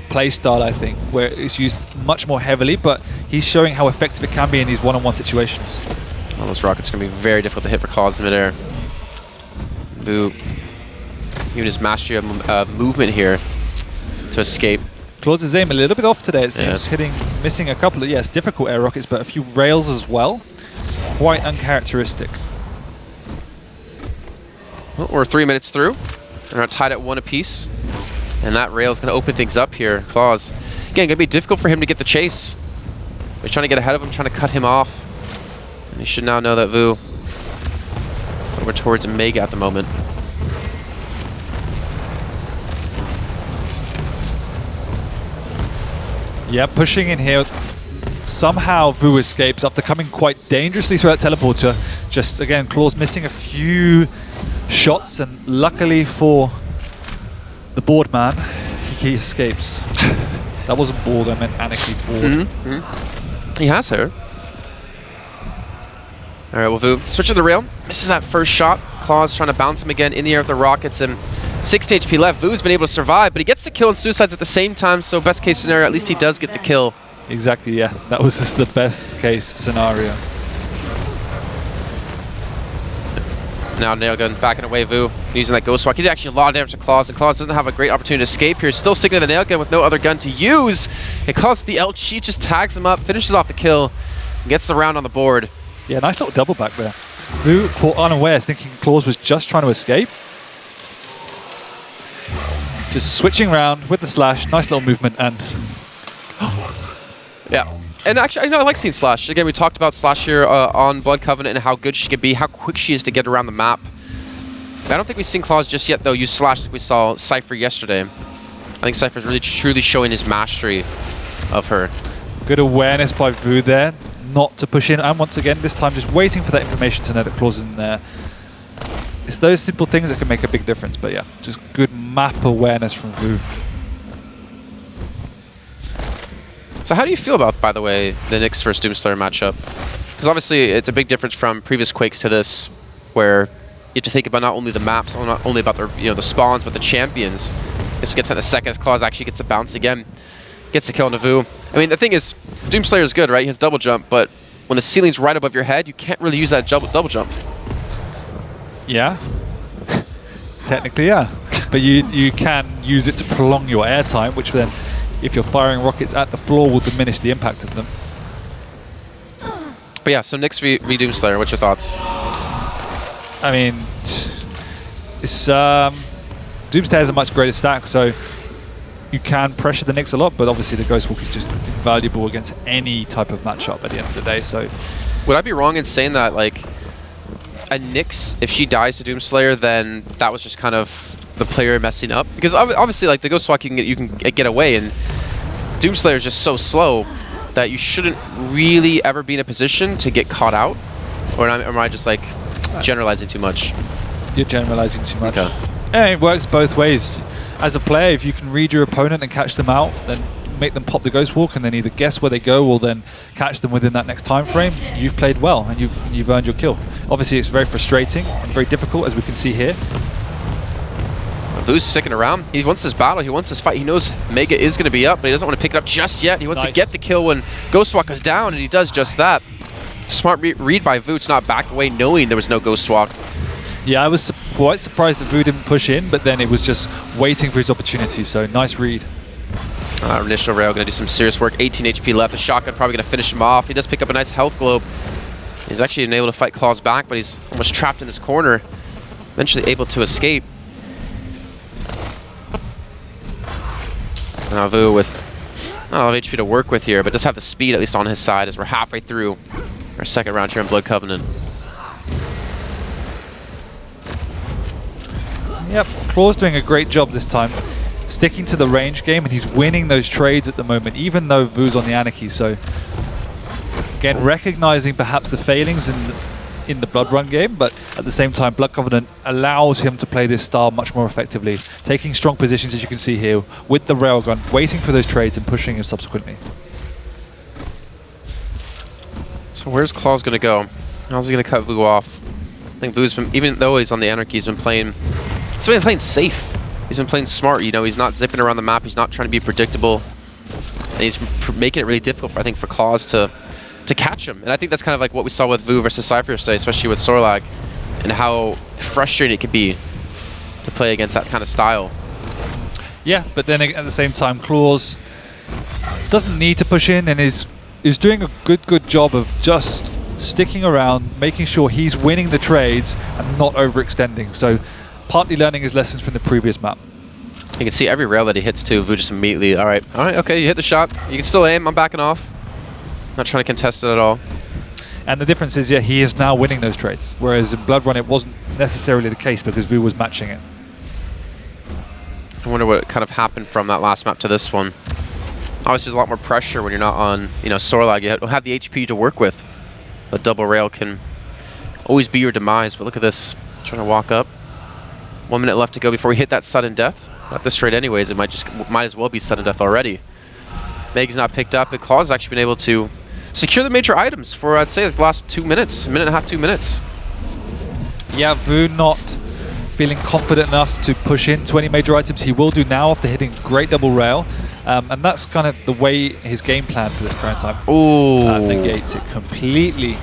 [SPEAKER 1] playstyle, I think, where it's used much more heavily, but he's showing how effective it can be in these one-on-one situations.
[SPEAKER 2] Well, this rocket's going to be very difficult to hit for clawz in midair. Vo, even his mastery of movement here to escape.
[SPEAKER 1] clawz's aim a little bit off today, it seems, missing a couple of, yes, difficult air rockets, but a few rails as well. Quite uncharacteristic.
[SPEAKER 2] Well, we're 3 minutes through. We're tied at 1 apiece. And that rail is going to open things up here. clawz, again, going to be difficult for him to get the chase. He's trying to get ahead of him, trying to cut him off. And he should now know that Vo over towards Omega at the moment.
[SPEAKER 1] Yeah, pushing in here. Somehow Vo escapes after coming quite dangerously through that teleporter. Just, again, clawz missing a few shots, and luckily for the board man, he escapes. That wasn't board, I meant anically board.
[SPEAKER 2] He has her. All right, well, Vo switch to the rail. Misses that first shot. clawz trying to bounce him again in the air with the rockets, and 60 HP left. Vo's been able to survive, but he gets the kill and suicides at the same time, so best case scenario, at least he does get the kill.
[SPEAKER 1] Exactly, yeah. That was just the best case scenario.
[SPEAKER 2] Now Nailgun backing away Vo, using that Ghost Walk. He did actually a lot of damage to clawz, and clawz doesn't have a great opportunity to escape here. Still sticking to the Nailgun with no other gun to use. And clawz the L cheat just tags him up, finishes off the kill, and gets the round on the board.
[SPEAKER 1] Yeah, nice little double back there. Vo caught unawares, thinking clawz was just trying to escape. Just switching around with the slash, nice little movement, and
[SPEAKER 2] yeah. And actually, I like seeing Slash. Again, we talked about Slash here on Blood Covenant and how good she can be, how quick she is to get around the map. I don't think we've seen clawz just yet, though, use Slash like we saw Cypher yesterday. I think Cypher's really truly showing his mastery of her.
[SPEAKER 1] Good awareness by Vo there, not to push in, and once again, this time just waiting for that information to know that clawz isn't there. It's those simple things that can make a big difference, but yeah, just good map awareness from Vo.
[SPEAKER 2] So how do you feel about, by the way, the Nyx versus Doomslayer matchup? Because obviously it's a big difference from previous Quakes to this, where you have to think about not only the maps, not only about the the spawns, but the champions. This gets in a second as clawz actually gets the bounce again, gets the kill on Vo. I mean, the thing is, Doomslayer is good, right? He has double jump, but when the ceiling's right above your head, you can't really use that double jump.
[SPEAKER 1] Yeah, technically, yeah, but you can use it to prolong your airtime, which then, if you're firing rockets at the floor, will diminish the impact of them.
[SPEAKER 2] But yeah, so Nyx v Doomslayer, what's your thoughts?
[SPEAKER 1] I mean, it's Doomslayer has a much greater stack, so you can pressure the Nyx a lot, but obviously the Ghostwalk is just invaluable against any type of matchup at the end of the day. So,
[SPEAKER 2] would I be wrong in saying that, like, a Nyx, if she dies to Doomslayer, then that was just kind of the player messing up? Because obviously, like, the Ghostwalk you can get away, and Doomslayer is just so slow that you shouldn't really ever be in a position to get caught out. Or am I just like generalizing too much?
[SPEAKER 1] You're generalizing too much.
[SPEAKER 2] Okay.
[SPEAKER 1] Yeah, it works both ways. As a player, if you can read your opponent and catch them out, then make them pop the Ghostwalk and then either guess where they go or then catch them within that next time frame, you've played well and you've earned your kill. Obviously, it's very frustrating and very difficult, as we can see here.
[SPEAKER 2] Vo's sticking around. He wants this battle. He wants this fight. He knows Mega is going to be up, but he doesn't want to pick it up just yet. He wants to get the kill when Ghostwalk goes down, and he does just that. Smart read by Vo to not back away knowing there was no Ghost Walk.
[SPEAKER 1] Yeah, I was quite surprised that Vo didn't push in, but then it was just waiting for his opportunity, so nice read.
[SPEAKER 2] Initial rail going to do some serious work. 18 HP left. The shotgun probably going to finish him off. He does pick up a nice health globe. He's actually been able to fight clawz back, but he's almost trapped in this corner. Eventually able to escape. Now Vo with not a lot of HP to work with here, but does have the speed at least on his side as we're halfway through our second round here in Blood Covenant.
[SPEAKER 1] Yep, clawz doing a great job this time, sticking to the range game, and he's winning those trades at the moment, even though Vo's on the Anarchy. So again, recognizing perhaps the failings in the Blood Run game, but at the same time, Blood Covenant allows him to play this style much more effectively, taking strong positions, as you can see here, with the railgun, waiting for those trades and pushing him subsequently.
[SPEAKER 2] So where's clawz going to go? How's he going to cut Vo off? I think Vo's been, even though he's on the Anarchy, he's been playing safe. He's been playing smart, you know, he's not zipping around the map, he's not trying to be predictable. And he's making it really difficult, for, I think, for clawz to catch him. And I think that's kind of like what we saw with Vo versus Cypher yesterday, especially with Sorlag, and how frustrating it could be to play against that kind of style.
[SPEAKER 1] Yeah, but then at the same time, clawz doesn't need to push in and is doing a good job of just sticking around, making sure he's winning the trades and not overextending. So partly learning his lessons from the previous map.
[SPEAKER 2] You can see every rail that he hits too, Vo just immediately, all right, okay, you hit the shot. You can still aim, I'm backing off. Not trying to contest it at all.
[SPEAKER 1] And the difference is, yeah, he is now winning those trades, whereas in Blood Run it wasn't necessarily the case because Vo was matching it.
[SPEAKER 2] I wonder what kind of happened from that last map to this one. Obviously, there's a lot more pressure when you're not on, you know, Sorlag. You don't have the HP to work with. The double rail can always be your demise, but look at this. Trying to walk up. 1 minute left to go before we hit that sudden death. At this rate anyways, it might as well be sudden death already. Meg's not picked up, but clawz has actually been able to secure the major items for, I'd say, the last 2 minutes. A minute and a half, 2 minutes.
[SPEAKER 1] Yeah, Vo not feeling confident enough to push into any major items. He will do now after hitting great double rail. And that's kind of the way his game plan for this current time. Negates it completely.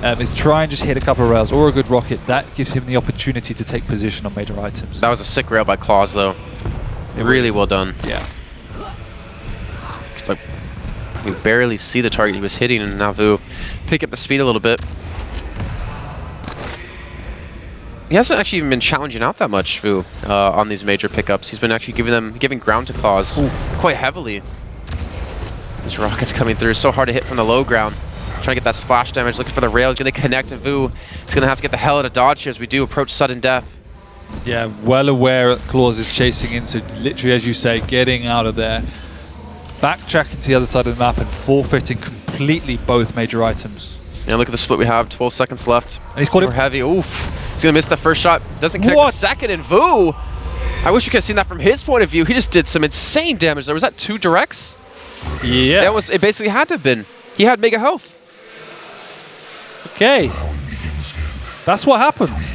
[SPEAKER 1] Is try and just hit a couple of rails or a good rocket. That gives him the opportunity to take position on major items.
[SPEAKER 2] That was a sick rail by clawz, though. Really well done.
[SPEAKER 1] Yeah.
[SPEAKER 2] Like, you barely see the target he was hitting, and now Vo pick up the speed a little bit. He hasn't actually even been challenging out that much, Vo, on these major pickups. He's been actually giving ground to clawz quite heavily. These rockets coming through, so hard to hit from the low ground. Trying to get that splash damage, looking for the rail. He's going to connect, and Vo is going to have to get the hell out of dodge here as we do approach sudden death.
[SPEAKER 1] Yeah, well aware that clawz is chasing in, so literally, as you say, getting out of there. Backtracking to the other side of the map and forfeiting completely both major items.
[SPEAKER 2] Yeah, look at the split we have. 12 seconds left.
[SPEAKER 1] And he's caught it.
[SPEAKER 2] Heavy. Oof. He's going to miss the first shot. Doesn't connect the second. And Vo, I wish we could have seen that from his point of view. He just did some insane damage there. Was that 2 directs?
[SPEAKER 1] Yeah.
[SPEAKER 2] It basically had to have been. He had mega health.
[SPEAKER 1] Okay. That's what happens.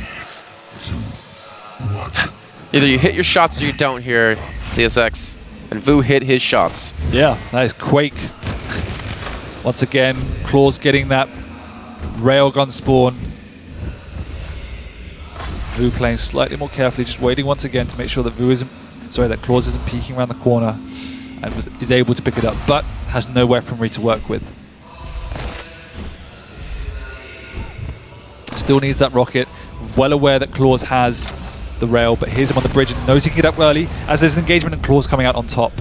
[SPEAKER 2] Either you hit your shots or you don't here, CSX. And Vo hit his shots.
[SPEAKER 1] Yeah, that is Quake. Once again, clawz getting that railgun spawn. Vo playing slightly more carefully, just waiting once again to make sure that that clawz isn't peeking around the corner and is able to pick it up, but has no weaponry to work with. Still needs that rocket. Well aware that clawz has the rail, but here's him on the bridge and knows he can get up early as there's an engagement and clawz coming out on top.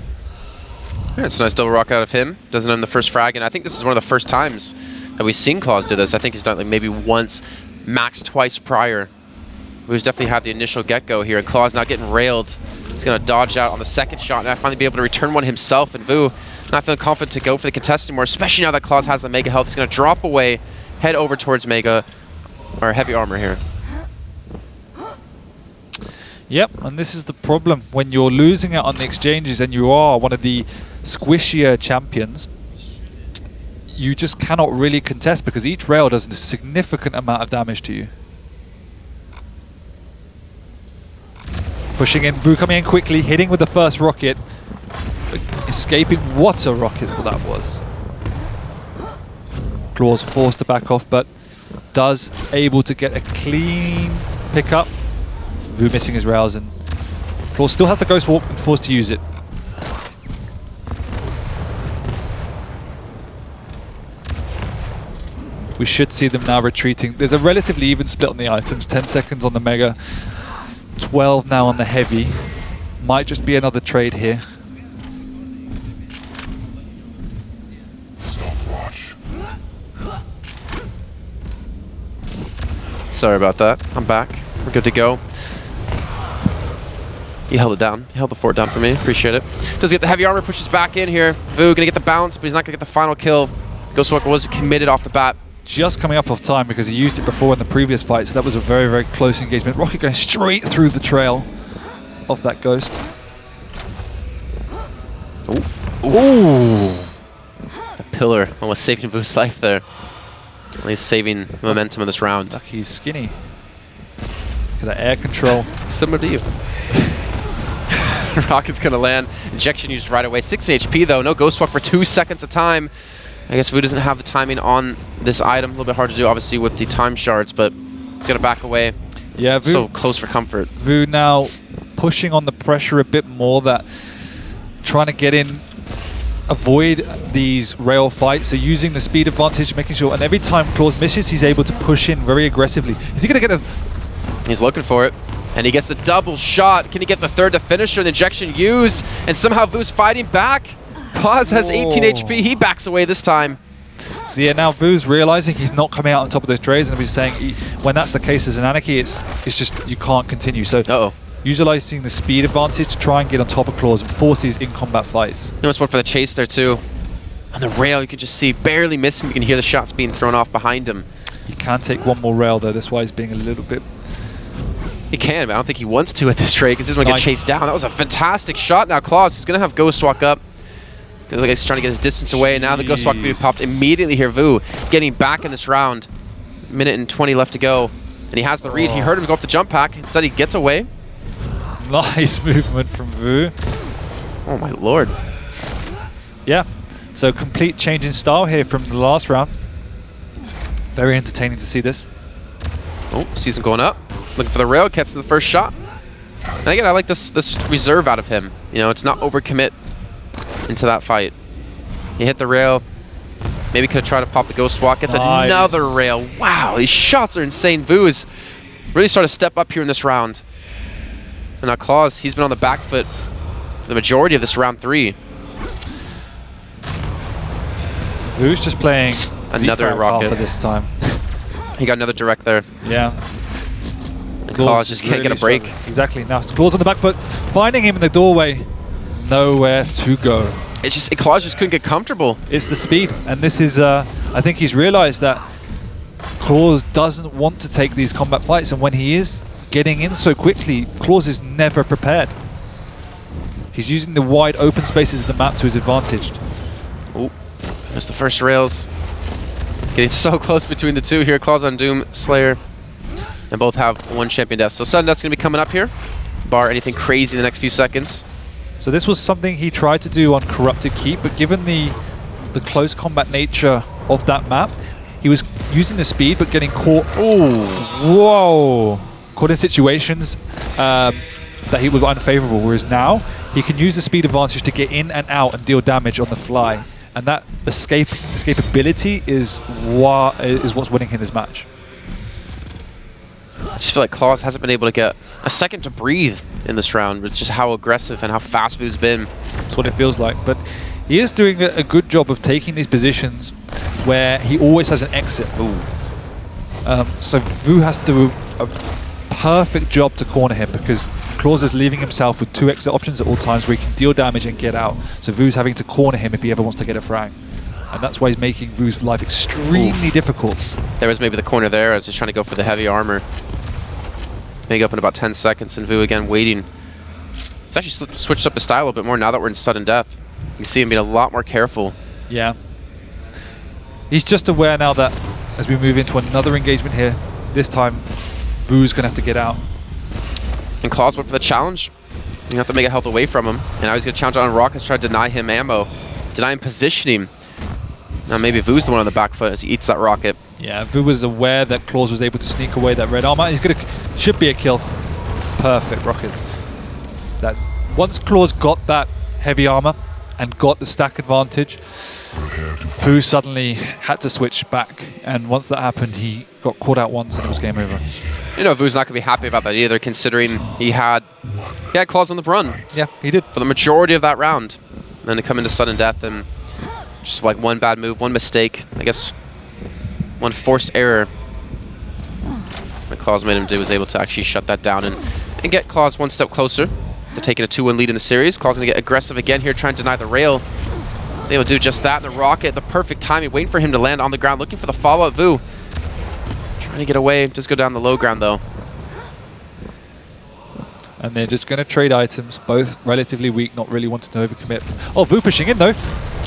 [SPEAKER 2] Yeah, it's a nice double rocket out of him. Doesn't earn the first frag, and I think this is one of the first times that we've seen clawz do this. I think he's done like maybe once, max twice prior. We've definitely had the initial get-go here, and clawz now getting railed. He's going to dodge out on the second shot and finally be able to return one himself, and Vo not feeling confident to go for the contest anymore, especially now that clawz has the mega health. He's going to drop away, head over towards mega, or heavy armor here.
[SPEAKER 1] Yep, and this is the problem. When you're losing out on the exchanges and you are one of the squishier champions, you just cannot really contest because each rail does a significant amount of damage to you. Pushing in, Vo coming in quickly, hitting with the first rocket. Escaping, what a rocket that was. clawz forced to back off, but does able to get a clean pickup. Vo missing his rails, and clawz still has the ghost walk and forced to use it. We should see them now retreating. There's a relatively even split on the items. 10 seconds on the Mega, 12 now on the Heavy. Might just be another trade here.
[SPEAKER 2] Sorry about that. I'm back. We're good to go. He held it down. He held the fort down for me. Appreciate it. Does get the heavy armor, pushes back in here. Vo gonna get the bounce, but he's not gonna get the final kill. Ghostwalker was committed off the bat.
[SPEAKER 1] Just coming up off time because he used it before in the previous fight, so that was a very, very close engagement. Rocket going straight through the trail of that ghost.
[SPEAKER 2] Ooh. A pillar almost saving Vo's life there. At least saving the momentum of this round.
[SPEAKER 1] Lucky he's skinny. Look at that air control.
[SPEAKER 2] Similar to you. Rocket's gonna land. Injection used right away. 6 HP though. No Ghostwalk for 2 seconds of time. I guess Vo doesn't have the timing on this item. A little bit hard to do, obviously, with the time shards, but he's gonna back away.
[SPEAKER 1] Yeah, Vo,
[SPEAKER 2] so close for comfort.
[SPEAKER 1] Vo now pushing on the pressure a bit more, that trying to get in, avoid these rail fights, so using the speed advantage, making sure, and every time clawz misses, he's able to push in very aggressively. Is he gonna get a...
[SPEAKER 2] He's looking for it, and he gets the double shot. Can he get the third to finisher? The injection used, and somehow Vo's fighting back. clawz has 18 HP, he backs away this time.
[SPEAKER 1] So yeah, now Vo's realizing he's not coming out on top of those trades, and he's saying when that's the case as an Anarchy, it's just you can't continue. So utilizing the speed advantage to try and get on top of clawz and force these in-combat fights.
[SPEAKER 2] No spot for the chase there too. On the rail, you can just see barely missing. You can hear the shots being thrown off behind him.
[SPEAKER 1] He can take one more rail though, that's why he's being a little bit...
[SPEAKER 2] He can, but I don't think he wants to at this rate because he's going to get chased down. That was a fantastic shot. Now clawz is going to have Ghostwalk up. Looks like he's trying to get his distance away, and now the Ghostwalk being popped immediately here. Vo getting back in this round. Minute and 20 left to go. And he has the read. He heard him go up the jump pack. Instead, he gets away.
[SPEAKER 1] Nice movement from Vo.
[SPEAKER 2] Oh my lord.
[SPEAKER 1] Yeah, so complete change in style here from the last round. Very entertaining to see this.
[SPEAKER 2] Oh, sees him going up. Looking for the rail, gets to the first shot. And again, I like this reserve out of him. You know, it's not overcommit into that fight. He hit the rail. Maybe could have tried to pop the Ghostwalk. Gets another rail. Wow, these shots are insane. Vo is really starting to step up here in this round. And now clawz, he's been on the back foot for the majority of this round 3.
[SPEAKER 1] Vo's just playing
[SPEAKER 2] another rocket
[SPEAKER 1] this time.
[SPEAKER 2] He got another direct there.
[SPEAKER 1] Yeah.
[SPEAKER 2] And clawz just can't get a break.
[SPEAKER 1] Exactly. Now clawz on the back foot, finding him in the doorway. Nowhere to go.
[SPEAKER 2] It's just clawz just couldn't get comfortable.
[SPEAKER 1] It's the speed, and this is I think he's realized that clawz doesn't want to take these combat fights, and when he is getting in so quickly, clawz is never prepared. He's using the wide open spaces of the map to his advantage.
[SPEAKER 2] Oh, missed the first rails. Getting so close between the two here. clawz on Doom Slayer, and both have 1 champion death. So sudden death's gonna be coming up here, bar anything crazy in the next few seconds.
[SPEAKER 1] So this was something he tried to do on Corrupted Keep, but given the close combat nature of that map, he was using the speed but getting caught. Oh, whoa! Caught in situations that he was unfavorable. Whereas now he can use the speed advantage to get in and out and deal damage on the fly, and that escapability is what's winning him this match.
[SPEAKER 2] I just feel like clawz hasn't been able to get a second to breathe in this round. It's just how aggressive and how fast Vo's been.
[SPEAKER 1] That's what it feels like. But he is doing a good job of taking these positions where he always has an exit. So Vo has to do a perfect job to corner him, because clawz is leaving himself with 2 exit options at all times where he can deal damage and get out. So Vo's having to corner him if he ever wants to get a frag. And that's why he's making Vo's life extremely difficult.
[SPEAKER 2] There was maybe the corner there. I was just trying to go for the heavy armor. Make up in about 10 seconds, and Vo again waiting. He's actually switched up his style a little bit more now that we're in sudden death. You can see him being a lot more careful.
[SPEAKER 1] Yeah. He's just aware now that as we move into another engagement here, this time Vo's going to have to get out.
[SPEAKER 2] And clawz went for the challenge. You have to make a health away from him. And now he's going to challenge on Rockets, try to deny him ammo. Deny him positioning. Now maybe Vu's the one on the back foot as he eats that rocket.
[SPEAKER 1] Yeah, Vo was aware that clawz was able to sneak away that red armor. He's gonna, should be a kill. Perfect rockets. That once clawz got that heavy armor and got the stack advantage, Vo suddenly had to switch back, and once that happened, he got caught out once and it was game over.
[SPEAKER 2] You know, Vu's not going to be happy about that either, considering he had clawz on the run.
[SPEAKER 1] Yeah, he did.
[SPEAKER 2] For the majority of that round. And then to come into sudden death and just like one bad move, one mistake, I guess one forced error that clawz made him do was able to actually shut that down and get clawz one step closer to taking a 2-1 lead in the series. clawz going to get aggressive again here, trying to deny the rail. He's able to do just that. The rocket, the perfect timing, waiting for him to land on the ground, looking for the follow-up. Vo trying to get away, just go down the low ground though.
[SPEAKER 1] And they're just going to trade items, both relatively weak, not really wanting to overcommit. Oh, Vo pushing in though.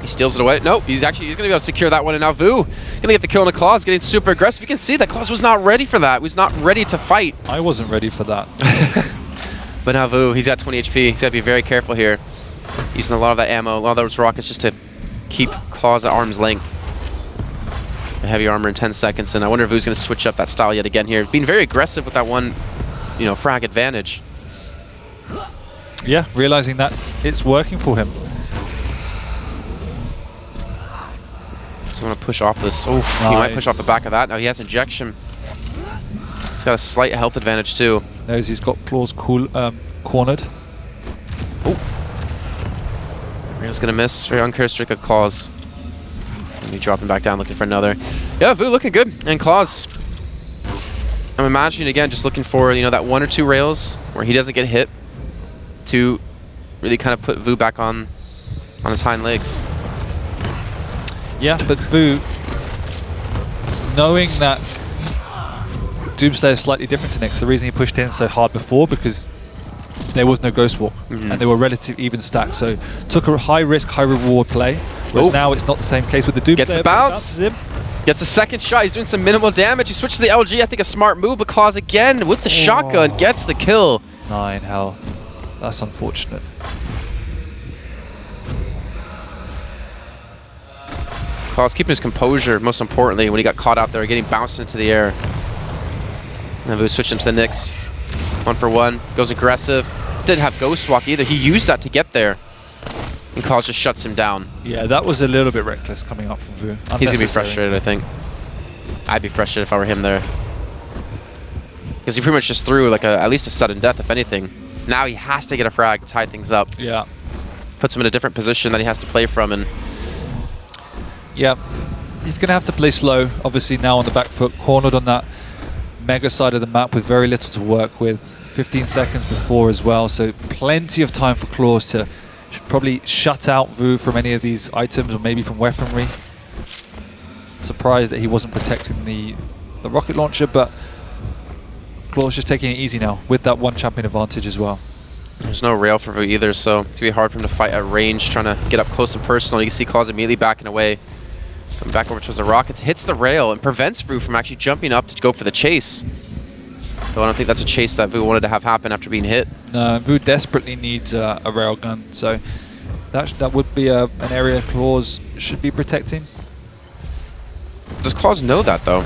[SPEAKER 2] He steals it away. Nope, he's going to be able to secure that one, and now Vo going to get the kill on the clawz, getting super aggressive. You can see that clawz was not ready for that. He was not ready to fight.
[SPEAKER 1] I wasn't ready for that.
[SPEAKER 2] But now Vo, he's got 20 HP. He's got to be very careful here. Using a lot of that ammo, a lot of those rockets just to keep clawz at arm's length. The heavy armor in 10 seconds, and I wonder if Vo's going to switch up that style yet again here. Being very aggressive with that one, you know, frag advantage.
[SPEAKER 1] Yeah, realizing that it's working for him.
[SPEAKER 2] He's going to push off this. Oh, nice. He might push off the back of that. Now he has injection. He's got a slight health advantage too.
[SPEAKER 1] Knows he's got clawz cornered.
[SPEAKER 2] Oh. Real's going to miss. Very uncharacteristic of clawz. And he dropping back down looking for another. Yeah, Vo looking good. And clawz, I'm imagining again just looking for, you know, that 1 or 2 rails where he doesn't get hit to really kind of put Vo back on his hind legs.
[SPEAKER 1] Yeah, but Vo, knowing that Doomslayer is slightly different to Nyx, the reason he pushed in so hard before, because there was no Ghost Walk, and they were relative even stacks, so took a high risk, high reward play, whereas now it's not the same case with the Doomslayer.
[SPEAKER 2] Gets the bounce, gets a second shot, he's doing some minimal damage, he switched to the LG, I think a smart move, but clawz again with the shotgun, gets the kill.
[SPEAKER 1] 9 health, that's unfortunate.
[SPEAKER 2] clawz keeping his composure, most importantly, when he got caught out there, getting bounced into the air. And Vo switched him to the Nyx. 1 for 1, goes aggressive. Didn't have Ghost Walk either, he used that to get there. And clawz just shuts him down.
[SPEAKER 1] Yeah, that was a little bit reckless coming up from Vo.
[SPEAKER 2] He's going to be frustrated, I think. I'd be frustrated if I were him there. Because he pretty much just threw like at least a sudden death, if anything. Now he has to get a frag to tie things up.
[SPEAKER 1] Yeah.
[SPEAKER 2] Puts him in a different position that he has to play from. And
[SPEAKER 1] yeah, he's going to have to play slow. Obviously now on the back foot, cornered on that mega side of the map with very little to work with. 15 seconds before as well, so plenty of time for clawz to probably shut out Vo from any of these items, or maybe from weaponry. Surprised that he wasn't protecting the rocket launcher, but clawz just taking it easy now with that 1 champion advantage as well.
[SPEAKER 2] There's no rail for Vo either, so it's going to be hard for him to fight at range, trying to get up close and personal. You can see clawz immediately backing away. Coming back over towards the rockets, hits the rail and prevents Vo from actually jumping up to go for the chase. Though I don't think that's a chase that Vo wanted to have happen after being hit.
[SPEAKER 1] No, Vo desperately needs a rail gun, so that would be an area clawz should be protecting.
[SPEAKER 2] Does clawz know that though?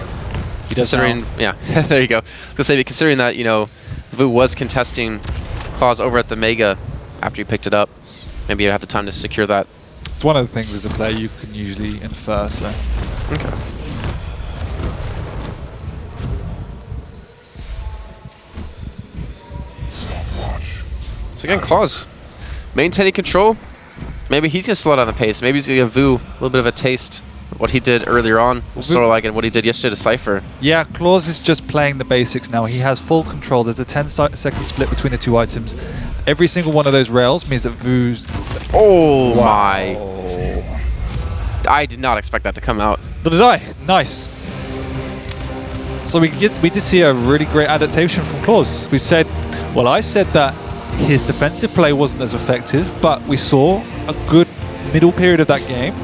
[SPEAKER 1] He does.
[SPEAKER 2] Considering, yeah, there you go. I was gonna say, considering that, you know, Vo was contesting clawz over at the Mega after he picked it up, maybe you have the time to secure that.
[SPEAKER 1] It's one of the things as a player you can usually infer. So.
[SPEAKER 2] Okay. So again, clawz maintaining control. Maybe he's going to slow down the pace. Maybe he's going to give Vo a little bit of a taste of what he did earlier on, sort of like and what he did yesterday to Cypher.
[SPEAKER 1] Yeah, clawz is just playing the basics now. He has full control. There's a 10-second split between the 2 items. Every single one of those rails means that Vo's...
[SPEAKER 2] Oh my. I did not expect that to come out.
[SPEAKER 1] But did I? Nice. So we did see a really great adaptation from clawz. We said, well, I said that his defensive play wasn't as effective, but we saw a good middle period of that game.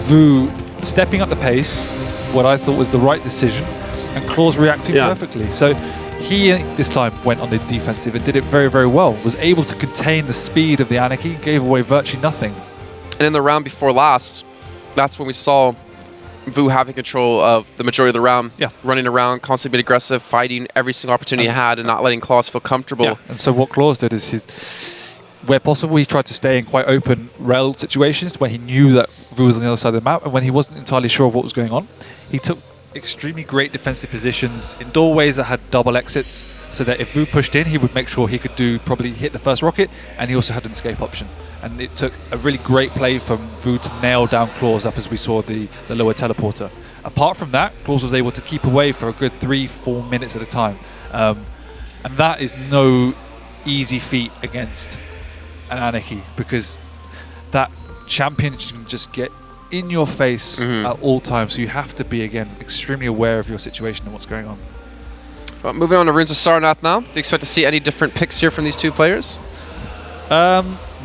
[SPEAKER 1] Vo stepping up the pace, what I thought was the right decision, and clawz reacting perfectly. So he, this time, went on the defensive and did it very, very well. Was able to contain the speed of the Anarchy, gave away virtually nothing.
[SPEAKER 2] And in the round before last, that's when we saw Vo having control of the majority of the round,
[SPEAKER 1] Yeah.
[SPEAKER 2] running around, constantly being aggressive, fighting every single opportunity he had, and not letting clawz feel comfortable.
[SPEAKER 1] Yeah. And so what clawz did is where possible, he tried to stay in quite open rail situations where he knew that Vo was on the other side of the map, and when he wasn't entirely sure of what was going on, he took extremely great defensive positions in doorways that had double exits, so that if Vo pushed in, he would make sure he could probably hit the first rocket, and he also had an escape option. And it took a really great play from Vo to nail down clawz up as we saw the lower teleporter. Apart from that, clawz was able to keep away for a good 3-4 minutes at a time. And that is no easy feat against an Anarchy, because that champion can just get in your face at all times. So you have to be, again, extremely aware of your situation and what's going on.
[SPEAKER 2] Well, moving on to Runes of Sarnath now. Do you expect to see any different picks here from these two players?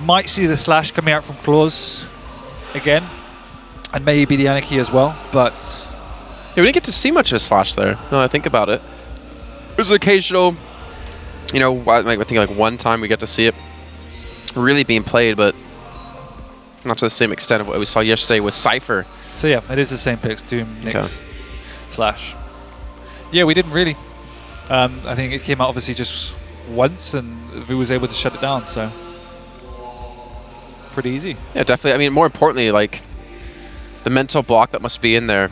[SPEAKER 1] Might see the slash coming out from clawz again, and maybe the Anarchy as well, but...
[SPEAKER 2] Yeah, we didn't get to see much of a slash there, now I think about it. There's an occasional, you know, I think like one time we get to see it really being played, but not to the same extent of what we saw yesterday with Cypher.
[SPEAKER 1] So yeah, it is the same picks, Doom, Nyx, slash. Yeah, we didn't really. I think it came out obviously just once, and Vo was able to shut it down, so pretty easy.
[SPEAKER 2] Yeah, definitely. I mean, more importantly, like the mental block that must be in there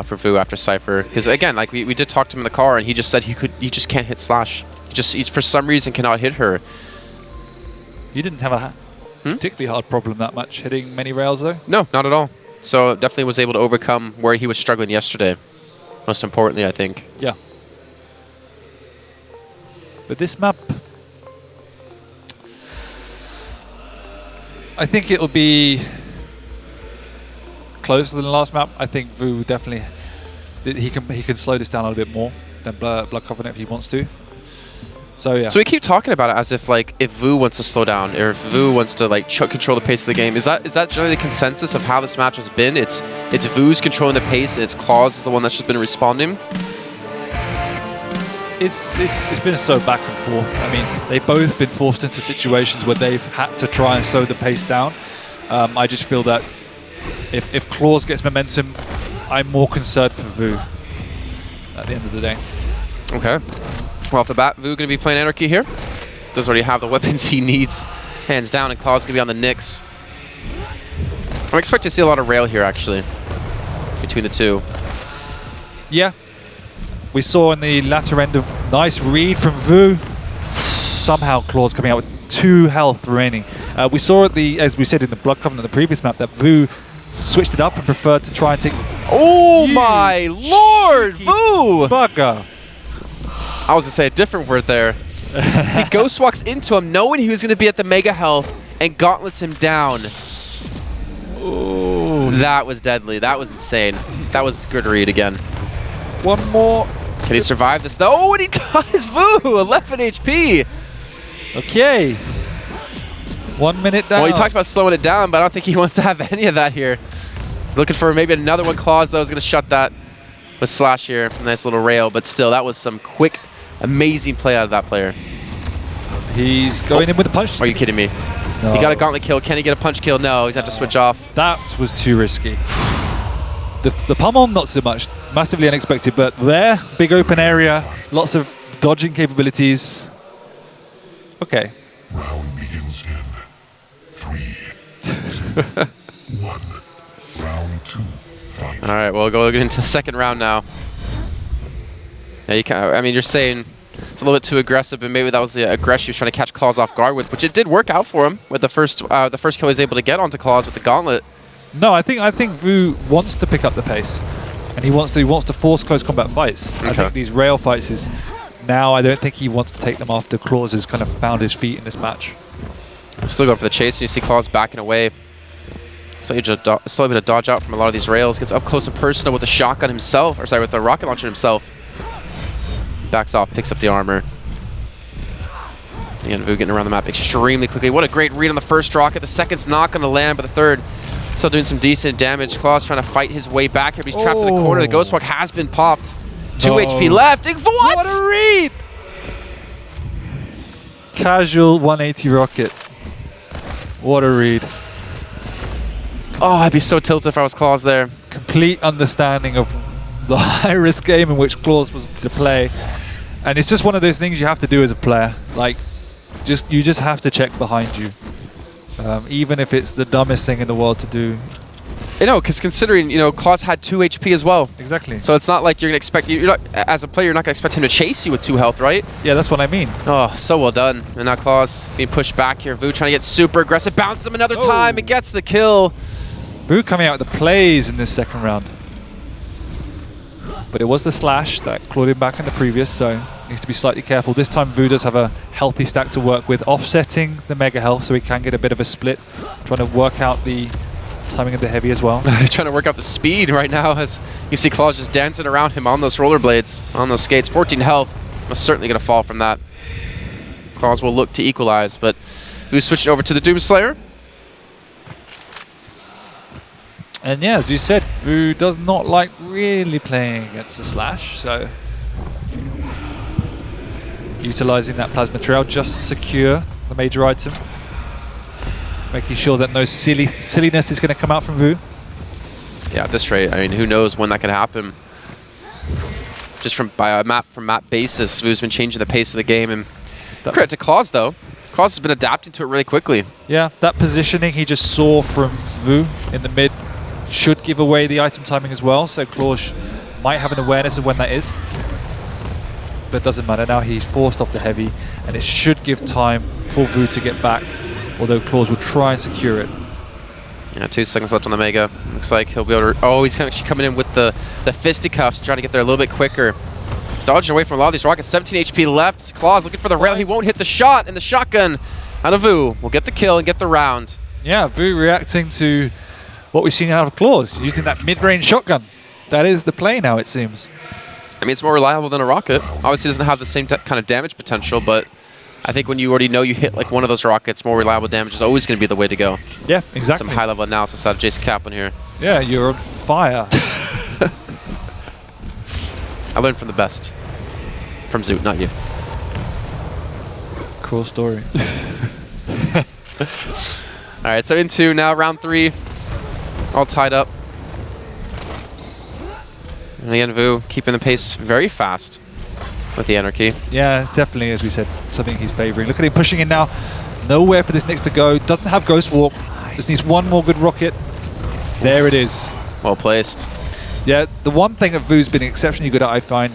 [SPEAKER 2] for Vo after Cypher, because again, like we did talk to him in the car, and he just said he just can't hit slash. He for some reason cannot hit her.
[SPEAKER 1] You didn't have a particularly hard problem that much hitting many rails though?
[SPEAKER 2] No, not at all. So definitely was able to overcome where he was struggling yesterday. Most importantly, I think.
[SPEAKER 1] Yeah. But this map, I think it'll be closer than the last map. I think Vo definitely he can slow this down a little bit more than Blood Covenant if he wants to. So yeah.
[SPEAKER 2] So we keep talking about it as if like if Vo wants to slow down or if Vo wants to like control the pace of the game. Is that generally the consensus of how this match has been? It's Vo's controlling the pace. It's clawz is the one that's just been responding.
[SPEAKER 1] It's been so back and forth. I mean, they've both been forced into situations where they've had to try and slow the pace down. I just feel that if clawz gets momentum, I'm more concerned for Vo at the end of the day.
[SPEAKER 2] Okay. Well, off the bat, Vo going to be playing Anarchy here. Does already have the weapons he needs, hands down, and clawz going to be on the Nyx. I'm expecting to see a lot of rail here, actually, between the two.
[SPEAKER 1] Yeah. We saw in the latter end of nice read from Vo. Somehow clawz coming out with 2 health remaining. We saw at as we said in the Blood Covenant, the previous map, that Vo switched it up and preferred to try and take...
[SPEAKER 2] Oh my lord, Vo!
[SPEAKER 1] Bugger.
[SPEAKER 2] I was going to say a different word there. He ghost walks into him knowing he was going to be at the mega health and gauntlets him down.
[SPEAKER 1] Ooh.
[SPEAKER 2] That was deadly. That was insane. That was good read again.
[SPEAKER 1] One more.
[SPEAKER 2] Can he survive this? Oh, and he does! Vo! 11 HP!
[SPEAKER 1] Okay. 1 minute down.
[SPEAKER 2] Well, he talked about slowing it down, but I don't think he wants to have any of that here. Looking for maybe another one. clawz, though, is going to shut that with slash here. Nice little rail, but still, that was some quick, amazing play out of that player.
[SPEAKER 1] He's going in with a punch.
[SPEAKER 2] Are you kidding me?
[SPEAKER 1] No.
[SPEAKER 2] He got a gauntlet kill. Can he get a punch kill? No, he's had to switch off.
[SPEAKER 1] That was too risky. The pummel, not so much. Massively unexpected, but there, big open area, lots of dodging capabilities. Okay.
[SPEAKER 3] Round begins in 3, 2, 1. Round 2. Fight.
[SPEAKER 2] All right, we'll go into the second round now. Yeah, you can, I mean, you're saying it's a little bit too aggressive, but maybe that was the aggression he was trying to catch clawz off guard with, which it did work out for him with the first kill he was able to get onto clawz with the gauntlet.
[SPEAKER 1] No, I think Vo wants to pick up the pace, and he wants to force close combat fights. Okay. I think these rail fights is now. I don't think he wants to take them after clawz has kind of found his feet in this match.
[SPEAKER 2] Still going for the chase. And you see clawz backing away. Still able to dodge out from a lot of these rails. Gets up close and personal with the shotgun himself, or sorry, with the rocket launcher himself. Backs off, picks up the armor. Again, Vo getting around the map extremely quickly. What a great read on the first rocket. The second's not going to land, but the third still doing some decent damage. clawz trying to fight his way back here, but he's trapped in the corner. The ghost walk has been popped. 2 HP left. What?
[SPEAKER 1] What a read! Casual 180 rocket. What a read.
[SPEAKER 2] Oh, I'd be so tilted if I was clawz there.
[SPEAKER 1] complete understanding of the high-risk game in which clawz was to play. And it's just one of those things you have to do as a player. Like, you just have to check behind you. Even if it's the dumbest thing in the world to do.
[SPEAKER 2] You know, because considering, you know, clawz had 2 HP as well.
[SPEAKER 1] Exactly.
[SPEAKER 2] So it's not like you're going to expect, as a player, you're not going to expect him to chase you with 2 health, right?
[SPEAKER 1] Yeah, that's what I mean.
[SPEAKER 2] Oh, so well done. And now clawz being pushed back here. Vo trying to get super aggressive. Bounces him another time. It gets the kill.
[SPEAKER 1] Vo coming out with the plays in this second round. But it was the slash that clawed him back in the previous, so needs to be slightly careful. This time Vo does have a healthy stack to work with, offsetting the mega health so he can get a bit of a split. Trying to work out the timing of the heavy as well.
[SPEAKER 2] He's trying to work out the speed right now as you see clawz just dancing around him on those rollerblades, on those skates. 14 health. Most certainly going to fall from that. clawz will look to equalize, but Vo switching over to the Doomslayer.
[SPEAKER 1] And yeah, as you said, Vo does not like really playing against the slash, so utilizing that plasma trail just to secure the major item. Making sure that no silliness is going to come out from Vo.
[SPEAKER 2] Yeah, at this rate, I mean, who knows when that could happen. Just from map basis, Vo's been changing the pace of the game. And credit to clawz, though. clawz has been adapting to it really quickly. Yeah,
[SPEAKER 1] that positioning he just saw from Vo in the mid should give away the item timing as well, so clawz might have an awareness of when that is. But it doesn't matter, now he's forced off the heavy, and it should give time for Vo to get back, although clawz will try and secure it.
[SPEAKER 2] Yeah, 2 seconds left on the Mega. Looks like he'll be able to... Oh, he's actually coming in with the fisticuffs, trying to get there a little bit quicker. He's dodging away from a lot of these rockets. 17 HP left. clawz looking for the rail. He won't hit the shot, and the shotgun out of Vo will get the kill and get the round.
[SPEAKER 1] Yeah, Vo reacting to what we've seen out of clawz, using that mid-range shotgun. That is the play now, it seems.
[SPEAKER 2] I mean, it's more reliable than a rocket. Obviously, it doesn't have the same kind of damage potential, but I think when you already know you hit like one of those rockets, more reliable damage is always going to be the way to go.
[SPEAKER 1] Yeah, exactly.
[SPEAKER 2] Some high-level analysis out of Jason Kaplan here.
[SPEAKER 1] Yeah, you're on fire.
[SPEAKER 2] I learned from the best. From Zoot, not you.
[SPEAKER 1] Cool story.
[SPEAKER 2] All right, so into now round 3. All tied up. And again, Vo keeping the pace very fast with the Anarchy.
[SPEAKER 1] Yeah, definitely, as we said, something he's favoring. Look at him pushing in now. Nowhere for this next to go. Doesn't have Ghost Walk. Just needs one more good rocket. There it is.
[SPEAKER 2] Well placed.
[SPEAKER 1] Yeah, the one thing that Vo's been exceptionally good at, I find,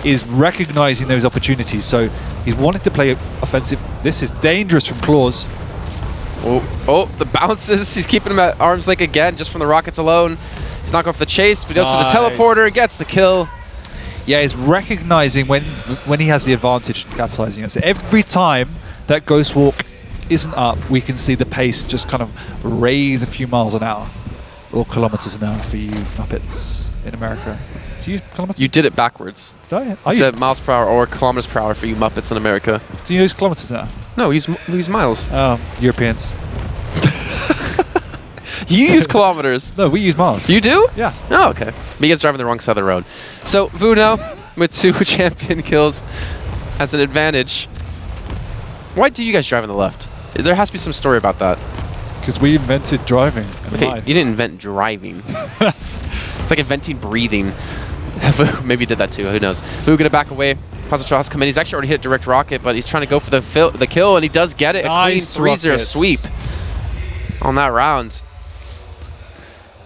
[SPEAKER 1] is recognizing those opportunities. So he's wanted to play offensive. This is dangerous from clawz.
[SPEAKER 2] Oh, the bounces. He's keeping him at arm's length again, just from the rockets alone. He's not going for the chase, but he goes for the teleporter and gets the kill.
[SPEAKER 1] Yeah, he's recognizing when he has the advantage and capitalizing it. So every time that Ghost Walk isn't up, we can see the pace just kind of raise a few miles an hour. Or kilometers an hour for you Muppets in America. Do you use kilometers?
[SPEAKER 2] You did it backwards.
[SPEAKER 1] Did I?
[SPEAKER 2] You said miles per hour or kilometers per hour for you Muppets in America.
[SPEAKER 1] Do you use kilometers now?
[SPEAKER 2] No, we use miles.
[SPEAKER 1] Europeans.
[SPEAKER 2] You use kilometers.
[SPEAKER 1] No, we use miles.
[SPEAKER 2] You do?
[SPEAKER 1] Yeah.
[SPEAKER 2] Oh, okay. But you guys driving the wrong side of the road. So Vo now with 2 champion kills has an advantage. Why do you guys drive on the left? There has to be some story about that.
[SPEAKER 1] Because we invented driving.
[SPEAKER 2] Okay, you didn't invent driving. It's like inventing breathing. Maybe you did that too. Who knows? Vo gonna back away. Positive has come in. He's actually already hit direct rocket, but he's trying to go for the kill, and he does get it.
[SPEAKER 1] Nice,
[SPEAKER 2] a clean 3-0 sweep on that round.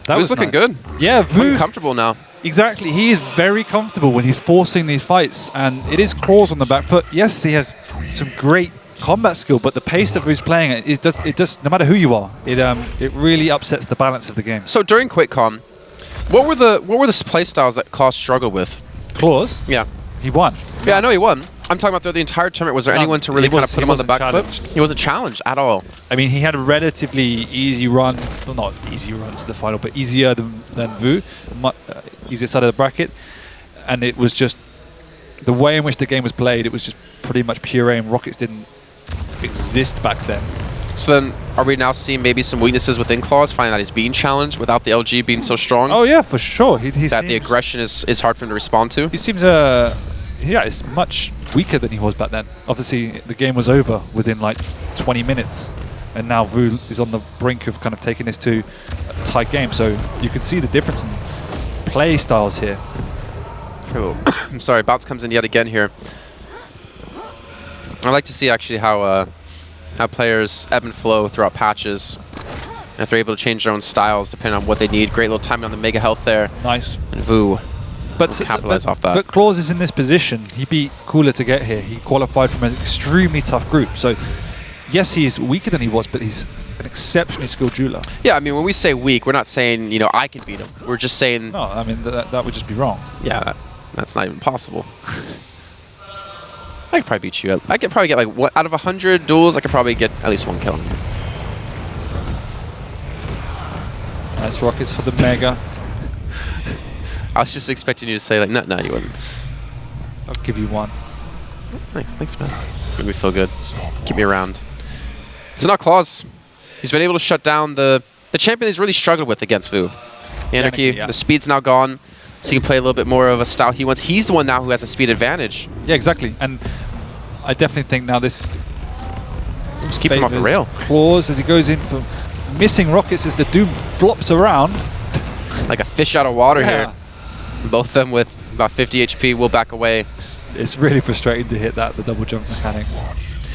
[SPEAKER 1] That was
[SPEAKER 2] looking good.
[SPEAKER 1] Yeah, Vo
[SPEAKER 2] comfortable now.
[SPEAKER 1] Exactly. He is very comfortable when he's forcing these fights, and it is clawz on the back foot. Yes, he has some great combat skill, but the pace that Vo's playing it does no matter who you are, it really upsets the balance of the game.
[SPEAKER 2] So during QuakeCon, what were the play styles that clawz struggled with?
[SPEAKER 1] clawz?
[SPEAKER 2] Yeah.
[SPEAKER 1] He won.
[SPEAKER 2] Yeah, I know he won. I'm talking about throughout the entire tournament. Was there anyone to really kind of put him on the back foot? He wasn't challenged at all.
[SPEAKER 1] I mean, he had a relatively easy run, well, not easy run to the final, but easier than Vo, easier side of the bracket. And it was just the way in which the game was played, it was just pretty much pure aim. Rockets didn't exist back then.
[SPEAKER 2] So then, are we now seeing maybe some weaknesses within clawz, finding that he's being challenged without the LG being so strong?
[SPEAKER 1] Oh yeah, for sure.
[SPEAKER 2] That the aggression is hard for him to respond to?
[SPEAKER 1] He seems, yeah, it's much weaker than he was back then. Obviously, the game was over within like 20 minutes. and now Vo is on the brink of kind of taking this to a tight game. So you can see the difference in play styles here.
[SPEAKER 2] Oh, I'm sorry, Bounce comes in yet again here. I like to see actually how players ebb and flow throughout patches. And if they're able to change their own styles depending on what they need. Great little timing on the Mega Health there.
[SPEAKER 1] Nice.
[SPEAKER 2] And Vo
[SPEAKER 1] but
[SPEAKER 2] capitalize off that.
[SPEAKER 1] But clawz is in this position. He beat Cooler to get here. He qualified from an extremely tough group. So yes, he's weaker than he was, but he's an exceptionally skilled jeweler.
[SPEAKER 2] Yeah, I mean, when we say weak, we're not saying, you know, I can beat him. We're just saying...
[SPEAKER 1] No, I mean, that would just be wrong.
[SPEAKER 2] Yeah, that's not even possible. I could probably beat you. I could probably get, like, what, out of 100 duels, I could probably get at least 1 kill.
[SPEAKER 1] Nice rockets for the Mega.
[SPEAKER 2] I was just expecting you to say, like, no, you wouldn't.
[SPEAKER 1] I'll give you 1.
[SPEAKER 2] Thanks, man. Made me feel good. Keep me around. So now clawz. He's been able to shut down the champion he's really struggled with against Vo. Anarchy,
[SPEAKER 1] yeah.
[SPEAKER 2] the speed's now gone, so he can play a little bit more of a style he wants. He's the one now who has a speed advantage.
[SPEAKER 1] Yeah, exactly. And I definitely think now this
[SPEAKER 2] Just keep him off the rail.
[SPEAKER 1] clawz as he goes in for missing rockets as the Doom flops around.
[SPEAKER 2] Like a fish out of water
[SPEAKER 1] Yeah.
[SPEAKER 2] here. Both of them with about 50 HP will back away.
[SPEAKER 1] It's really frustrating to hit the double jump mechanic.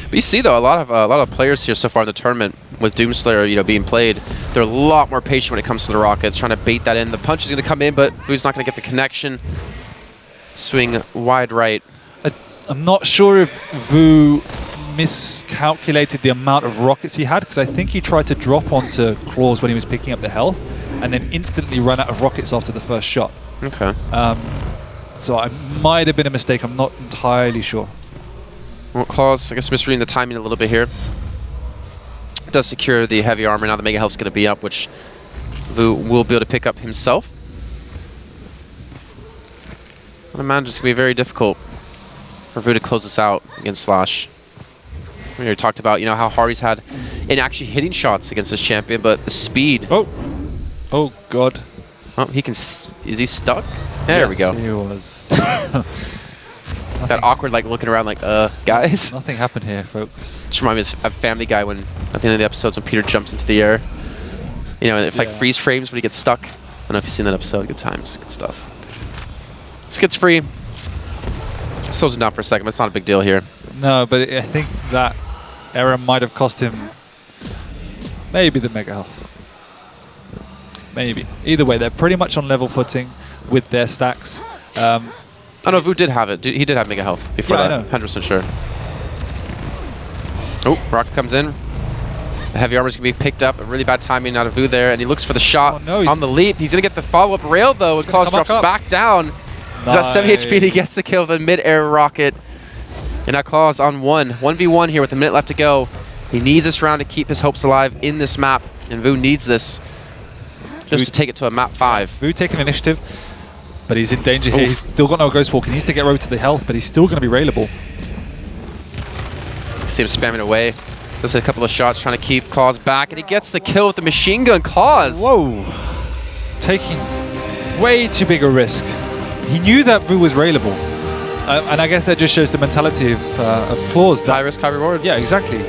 [SPEAKER 2] But you see though, a lot of players here so far in the tournament with Doomslayer, you know, being played, they're a lot more patient when it comes to the rockets, trying to bait that in. The punch is going to come in, but Vo's not going to get the connection. Swing wide right.
[SPEAKER 1] I'm not sure if Vo miscalculated the amount of rockets he had, because I think he tried to drop onto clawz when he was picking up the health, and then instantly ran out of rockets after the first shot.
[SPEAKER 2] Okay.
[SPEAKER 1] So it might have been a mistake. I'm not entirely sure.
[SPEAKER 2] Well, clawz, I guess, misreading the timing a little bit here. Does secure the heavy armor. Now the Mega Health's going to be up, which Vo will be able to pick up himself. I imagine it's going to be very difficult for Vo to close this out against Slash. We already talked about, you know, how hard he's had in actually hitting shots against this champion, but the speed.
[SPEAKER 1] Oh God.
[SPEAKER 2] Oh, he can. Is he stuck? There
[SPEAKER 1] Yes,
[SPEAKER 2] we go.
[SPEAKER 1] He was.
[SPEAKER 2] That awkward, like, looking around like, guys.
[SPEAKER 1] Nothing happened here, folks.
[SPEAKER 2] Just remind me of Family Guy when, at the end of the episodes, when Peter jumps into the air. You know, it's like freeze frames when he gets stuck. I don't know if you've seen that episode. Good times. Good stuff. This gets free. Slows him down for a second, but it's not a big deal here.
[SPEAKER 1] No, but I think that error might have cost him maybe the Mega Health. Maybe. Either way, they're pretty much on level footing with their stacks.
[SPEAKER 2] Oh no, Vo did have it. He did have Mega Health before that.
[SPEAKER 1] I know.
[SPEAKER 2] 100% sure. Oh, Rocket comes in. The heavy armor's going to be picked up. A really bad timing out of Vo there, and he looks for the shot on the leap. He's going to get the follow-up rail, though, and clawz drops back down. He's got 7 HP, and he gets the kill with a mid-air rocket. And now clawz on 1v1 here with a minute left to go. He needs this round to keep his hopes alive in this map, and Vo needs this just to take it to a map 5.
[SPEAKER 1] Vo taking initiative, but he's in danger here. He's still got no Ghost Walk. He needs to get Road to the health, but he's still going to be railable.
[SPEAKER 2] See him spamming away. Does a couple of shots trying to keep clawz back, and he gets the kill with the machine gun. clawz!
[SPEAKER 1] Whoa! Taking way too big a risk. He knew that Vo was railable. And I guess that just shows the mentality of clawz.
[SPEAKER 2] High risk, high reward.
[SPEAKER 1] Yeah, exactly.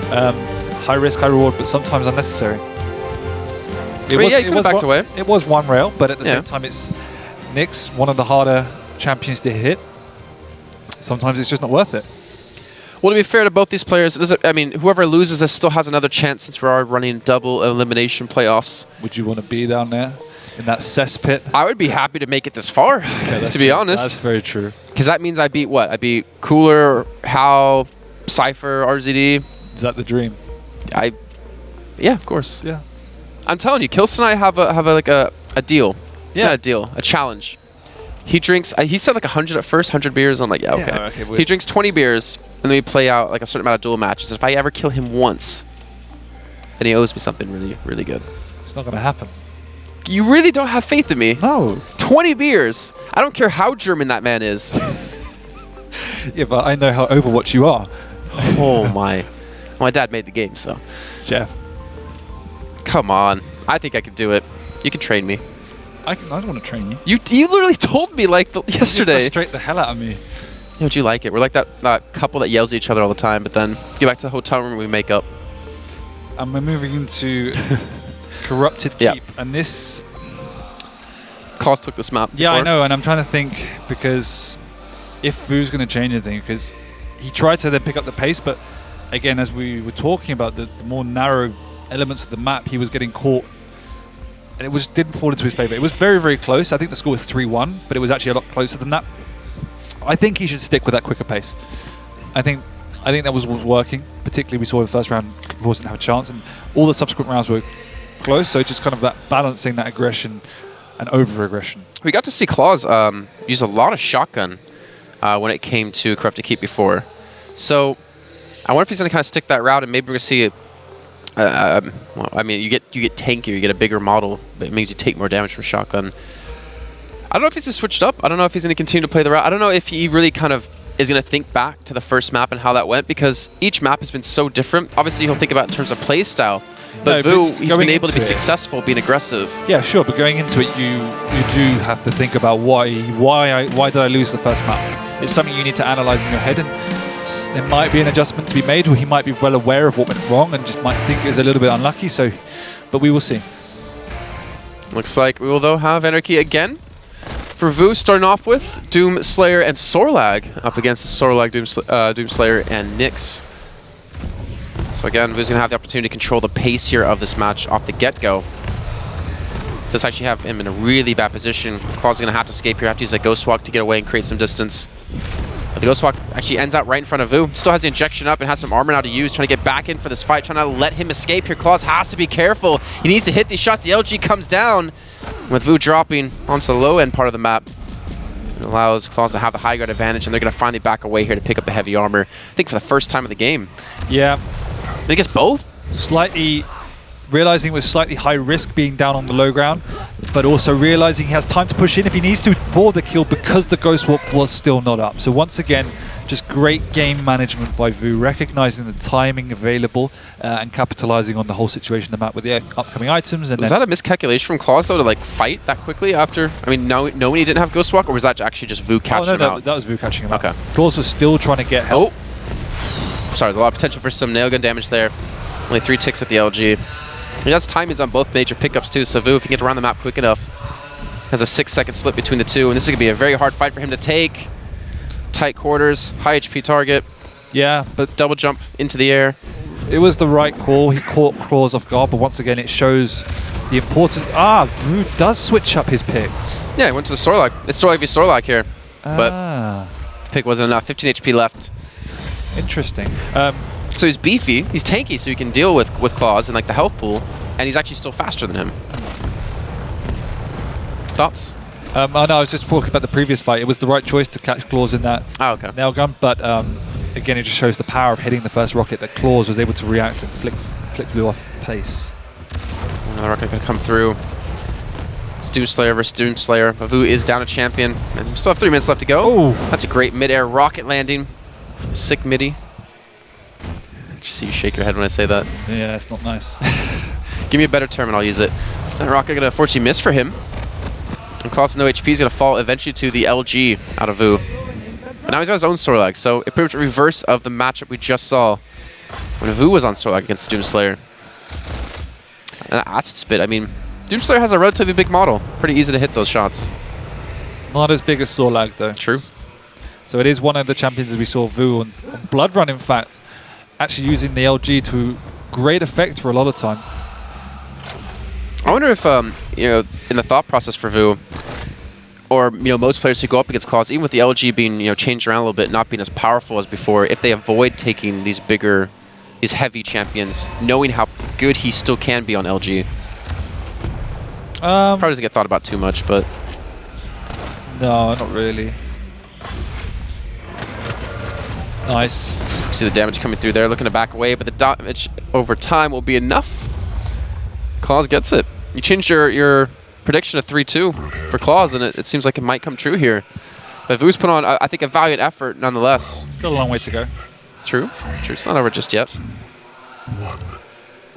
[SPEAKER 1] High risk, high reward, but sometimes unnecessary.
[SPEAKER 2] He could have backed away.
[SPEAKER 1] It was one rail, but at the same time, it's Nyx, one of the harder champions to hit. Sometimes it's just not worth it.
[SPEAKER 2] Well, to be fair to both these players, I mean, whoever loses this still has another chance since we are running double elimination playoffs.
[SPEAKER 1] Would you want to be down there in that cesspit?
[SPEAKER 2] I would be happy to make it this far, to be honest.
[SPEAKER 1] That's very true.
[SPEAKER 2] Because that means I beat what? I beat Cooler, Hal, Cypher, RZD.
[SPEAKER 1] Is that the dream?
[SPEAKER 2] Yeah, of course.
[SPEAKER 1] Yeah.
[SPEAKER 2] I'm telling you, Kilson and I have a deal.
[SPEAKER 1] Yeah.
[SPEAKER 2] Not a deal, a challenge. He drinks, he said like 100 at first, 100 beers. I'm like, yeah, okay. He drinks 20 beers, and then we play out like a certain amount of duel matches. If I ever kill him once, then he owes me something really, really good.
[SPEAKER 1] It's not going to happen.
[SPEAKER 2] You really don't have faith in me?
[SPEAKER 1] No.
[SPEAKER 2] 20 beers. I don't care how German that man is.
[SPEAKER 1] Yeah, but I know how Overwatch you are.
[SPEAKER 2] Oh my. My dad made the game, so.
[SPEAKER 1] Jeff.
[SPEAKER 2] Come on. I think I could do it. You can train me.
[SPEAKER 1] I don't want to train you.
[SPEAKER 2] You literally told me like yesterday.
[SPEAKER 1] You frustrate the hell out of me.
[SPEAKER 2] Don't you like it? We're like that couple that yells at each other all the time, but then get back to the hotel room and we make up.
[SPEAKER 1] and we're moving into Corrupted Keep.
[SPEAKER 2] Yeah.
[SPEAKER 1] And this...
[SPEAKER 2] clawz took this map
[SPEAKER 1] Yeah,
[SPEAKER 2] before.
[SPEAKER 1] I know, and I'm trying to think, because if Vu's going to change anything, because he tried to then pick up the pace, but again, as we were talking about the more narrow elements of the map, he was getting caught, and it didn't fall into his favor. It was very, very close. I think the score was 3-1, but it was actually a lot closer than that. I think he should stick with that quicker pace. I think that was working. Particularly, we saw in the first round, clawz didn't have a chance, and all the subsequent rounds were close. So just kind of that balancing that aggression and over-aggression.
[SPEAKER 2] We got to see clawz use a lot of shotgun when it came to Corrupted Keep before. So I wonder if he's going to kind of stick that route, and maybe we're going to see it. Well, I mean, you get tankier, you get a bigger model, but it means you take more damage from shotgun. I don't know if he's just switched up. I don't know if he's going to continue to play the route. I don't know if he really kind of is going to think back to the first map and how that went, because each map has been so different. Obviously, he'll think about it in terms of play style, but Vo, he's been able to be successful, being aggressive.
[SPEAKER 1] Yeah, sure, but going into it, you do have to think about why did I lose the first map? It's something you need to analyze in your head, and there might be an adjustment to be made, or he might be well aware of what went wrong and just might think it was a little bit unlucky. So, but we will see.
[SPEAKER 2] Looks like we will though have Anarchy again. For Vo, starting off with Doom Slayer and Sorlag up against Sorlag, Doom Slayer, and Nyx. So again, Vo's going to have the opportunity to control the pace here of this match off the get-go. Does actually have him in a really bad position. clawz is going to have to escape here, have to use a Ghost Walk to get away and create some distance. But the Ghost Walk actually ends out right in front of Vo. Still has the injection up and has some armor now to use, trying to get back in for this fight, trying to let him escape here. clawz has to be careful. He needs to hit these shots. The LG comes down with Vo dropping onto the low end part of the map. It allows clawz to have the high ground advantage, and they're going to finally back away here to pick up the heavy armor, I think for the first time of the game.
[SPEAKER 1] Yeah.
[SPEAKER 2] I guess both?
[SPEAKER 1] Slightly realizing it was slightly high risk being down on the low ground, but also realizing he has time to push in if he needs to for the kill because the Ghost Walk was still not up. So once again, just great game management by Vo, recognizing the timing available and capitalizing on the whole situation in the map with the upcoming items. And
[SPEAKER 2] was that a miscalculation from clawz though to like fight that quickly after? I mean, knowing he didn't have Ghost Walk, or was that actually just Vo catching him out?
[SPEAKER 1] That was Vo catching him out.
[SPEAKER 2] Okay.
[SPEAKER 1] clawz was still trying to get help.
[SPEAKER 2] Oh, sorry, there's a lot of potential for some nail gun damage there. Only 3 ticks with the LG. He has timings on both major pickups too, so Vo, if he can get around the map quick enough, has a 6-second split between the two, and this is going to be a very hard fight for him to take. Tight quarters, high HP target.
[SPEAKER 1] Yeah, but
[SPEAKER 2] double jump into the air.
[SPEAKER 1] It was the right call. He caught clawz off guard, but once again, it shows the importance. Vo does switch up his picks.
[SPEAKER 2] Yeah, he went to the Sorlag. It's Sorlag v Sorlag here, but the pick wasn't enough. 15 HP left.
[SPEAKER 1] Interesting.
[SPEAKER 2] So he's beefy, he's tanky, so he can deal with clawz and like the health pool, and he's actually still faster than him. Thoughts?
[SPEAKER 1] Oh no, I was just talking about the previous fight. It was the right choice to catch clawz in that nail gun, but again, it just shows the power of hitting the first rocket that clawz was able to react and flick Vo off pace.
[SPEAKER 2] Another rocket going to come through. It's Doom Slayer versus Doom Slayer. Vo is down a champion, and we still have 3 minutes left to go.
[SPEAKER 1] Ooh.
[SPEAKER 2] That's a great mid-air rocket landing. Sick midi. Just see you shake your head when I say that.
[SPEAKER 1] Yeah, it's not nice.
[SPEAKER 2] Give me a better term and I'll use it. That rocket going to unfortunately miss for him. And clawz with no HP is going to fall eventually to the LG out of Vo. But now he's got his own Sorlag, so it pretty much reverse of the matchup we just saw when Vo was on Sorlag against Doom Slayer. And that's a spit. I mean, Doom Slayer has a relatively big model. Pretty easy to hit those shots.
[SPEAKER 1] Not as big as Sorlag though.
[SPEAKER 2] True.
[SPEAKER 1] So it is one of the champions that we saw Vo on Blood Run, in fact, actually using the LG to great effect for a lot of time.
[SPEAKER 2] I wonder if, you know, in the thought process for Vo, or most players who go up against clawz, even with the LG being changed around a little bit, not being as powerful as before, if they avoid taking these bigger, these heavy champions, knowing how good he still can be on LG. Probably doesn't get thought about too much, but
[SPEAKER 1] no, not really. Nice.
[SPEAKER 2] See the damage coming through there, looking to back away, but the damage over time will be enough. clawz gets it. You changed your prediction to 3-2 for clawz, and it seems like it might come true here. But Vo's put on, I think, a valiant effort nonetheless.
[SPEAKER 1] Still a long way to go.
[SPEAKER 2] True. It's not over just yet.
[SPEAKER 3] 1.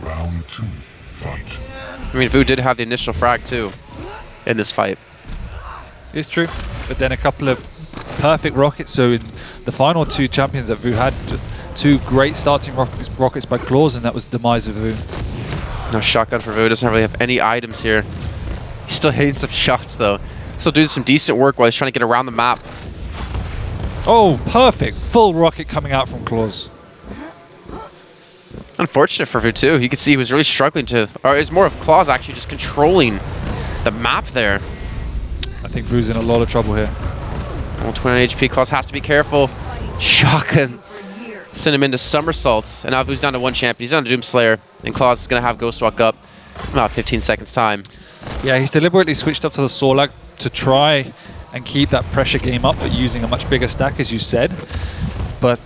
[SPEAKER 3] Round 2. Fight.
[SPEAKER 2] I mean, Vo did have the initial frag too in this fight.
[SPEAKER 1] It's true, but then a couple of perfect rockets. So in the final 2 champions that Vo had just 2 great starting rockets by clawz, and that was the demise of Vo0.
[SPEAKER 2] No shotgun for Vo0. Doesn't really have any items here. He's still hitting some shots, though. Still doing some decent work while he's trying to get around the map.
[SPEAKER 1] Oh, perfect. Full rocket coming out from clawz.
[SPEAKER 2] Unfortunate for Vo0. You could see he was really struggling to... Or it was more of clawz actually just controlling the map there.
[SPEAKER 1] I think Vu's in a lot of trouble here.
[SPEAKER 2] Well, 29 HP. clawz has to be careful. Shotgun. Send him into somersaults. And now Vu's down to 1 champion. He's down to Doomslayer. And clawz is going to have Ghost Walk up in about 15 seconds time.
[SPEAKER 1] Yeah, he's deliberately switched up to the Sorlag to try and keep that pressure game up, but using a much bigger stack, as you said. But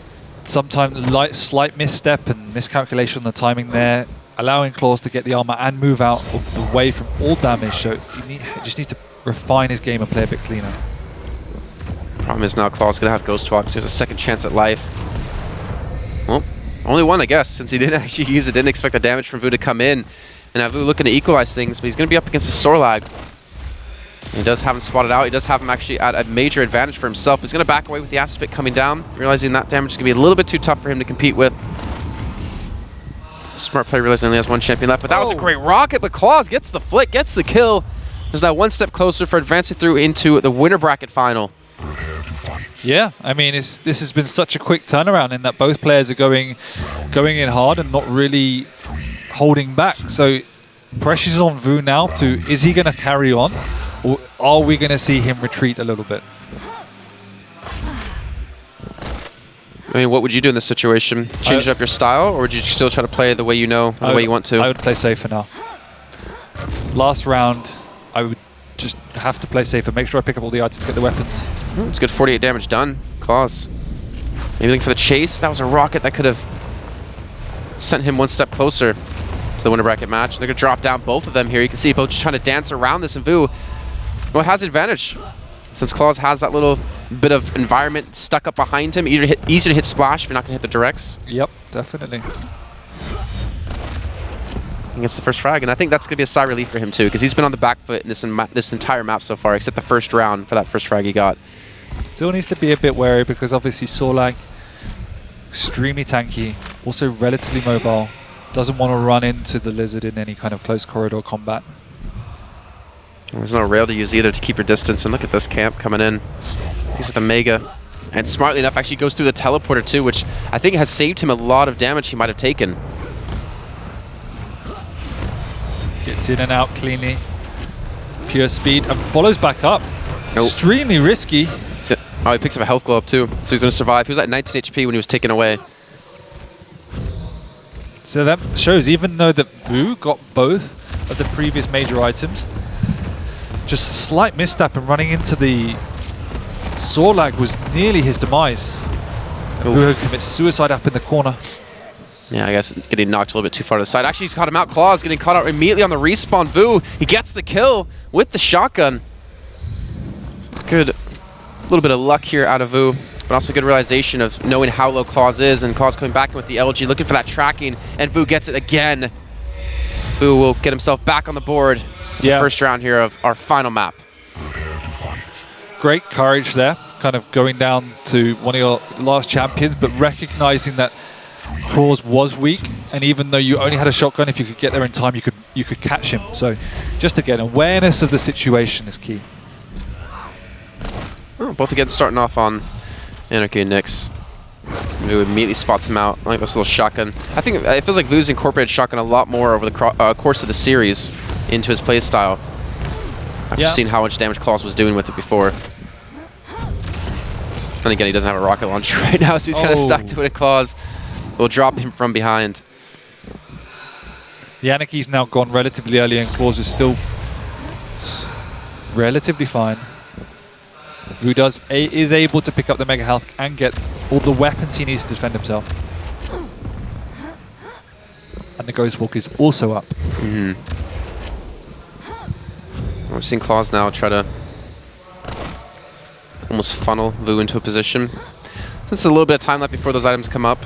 [SPEAKER 1] sometimes slight misstep and miscalculation on the timing there, allowing clawz to get the armor and move out of the way from all damage. So he just needs to refine his game and play a bit cleaner.
[SPEAKER 2] Problem is now clawz going to have Ghost Walks. There's a second chance at life. Well, only one, I guess, since he didn't actually use it. Didn't expect the damage from Vo to come in. And now Vo looking to equalize things, but he's going to be up against the Sorlag. He does have him spotted out. He does have him actually at a major advantage for himself. He's going to back away with the Acid Spit coming down, realizing that damage is going to be a little bit too tough for him to compete with. Smart play, realizing he only has 1 champion left, but that was a great rocket, but clawz gets the flick, gets the kill. Is now 1 step closer for advancing through into the winner bracket final.
[SPEAKER 1] Yeah, I mean, this has been such a quick turnaround in that both players are going in hard and not really holding back. So pressure's on Vo now to, is he going to carry on? Or are we going to see him retreat a little bit?
[SPEAKER 2] I mean, what would you do in this situation? Change up your style, or would you still try to play the way you know, the way you want to?
[SPEAKER 1] I would play safer now. Last round, I would just have to play safer. Make sure I pick up all the items, get the weapons.
[SPEAKER 2] It's good, 48 damage done. clawz. Maybe looking for the chase. That was a rocket that could have sent him 1 step closer to the winner bracket match. They're going to drop down both of them here. You can see both just trying to dance around this, and Vo, well, has advantage. Since clawz has that little bit of environment stuck up behind him, easier to hit splash if you're not going to hit the directs.
[SPEAKER 1] Yep, definitely.
[SPEAKER 2] He gets the first frag, and I think that's going to be a sigh of relief for him too, because he's been on the back foot in this entire map so far, except the first round for that first frag he got.
[SPEAKER 1] Still needs to be a bit wary because obviously Sorlag, extremely tanky, also relatively mobile, doesn't want to run into the lizard in any kind of close corridor combat.
[SPEAKER 2] There's no rail to use either to keep your distance, and look at this camp coming in. He's at the Mega, and smartly enough actually goes through the teleporter too, which I think has saved him a lot of damage he might have taken.
[SPEAKER 1] Gets in and out cleanly. Pure speed and follows back up.
[SPEAKER 2] Nope.
[SPEAKER 1] Extremely risky.
[SPEAKER 2] Oh, he picks up a health glow up too, so he's going to survive. He was at 19 HP when he was taken away.
[SPEAKER 1] So that shows, even though that Vo got both of the previous major items, just a slight misstep and running into the Sorlag was nearly his demise. Vo commits suicide up in the corner.
[SPEAKER 2] Yeah, I guess getting knocked a little bit too far to the side. Actually, he's caught him out. clawz getting caught out immediately on the respawn. Vo, he gets the kill with the shotgun. Good. A little bit of luck here out of Vo, but also good realization of knowing how low clawz is, and clawz coming back in with the LG, looking for that tracking, and Vo gets it again. Vo will get himself back on the board. The first round here of our final map.
[SPEAKER 1] Great courage there, kind of going down to one of your last champions, but recognizing that clawz was weak, and even though you only had a shotgun, if you could get there in time, you could catch him. So just again, awareness of the situation is key.
[SPEAKER 2] Oh, both again starting off on Anarchy and Nyx. Vo immediately spots him out. I like this little shotgun. I think it feels like Vo's incorporated shotgun a lot more over the course of the series into his playstyle. I've just seen how much damage clawz was doing with it before. And again, he doesn't have a rocket launcher right now, so he's kind of stuck to it. clawz will drop him from behind.
[SPEAKER 1] The Anarchy's now gone relatively early, and clawz is still relatively fine. Vo is able to pick up the mega health and get all the weapons he needs to defend himself. And the Ghost Walk is also up.
[SPEAKER 2] We're seeing clawz now try to almost funnel Vo into a position. There's a little bit of time left before those items come up.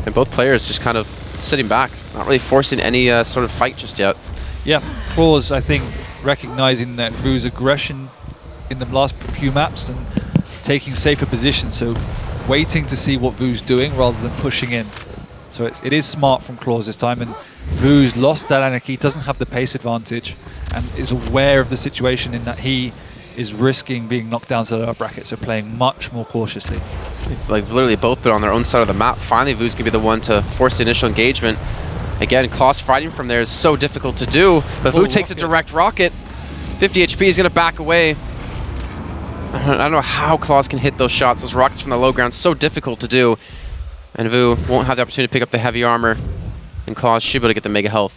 [SPEAKER 2] And both players just kind of sitting back, not really forcing any sort of fight just yet.
[SPEAKER 1] Yeah, clawz, I think, recognizing that Vo's aggression in the last few maps and taking safer positions, so waiting to see what Vu's doing rather than pushing in. So it is smart from clawz this time, and Vu's lost that anarchy, doesn't have the pace advantage, and is aware of the situation in that he is risking being knocked down to the lower bracket, so playing much more cautiously.
[SPEAKER 2] Like literally both been on their own side of the map. Finally, Vu's gonna be the one to force the initial engagement. Again, clawz fighting from there is so difficult to do, but Vu takes a direct rocket. 50 HP is gonna back away. I don't know how clawz can hit those shots. Those rockets from the low ground, so difficult to do. And Vu won't have the opportunity to pick up the heavy armor, and clawz should be able to get the mega health.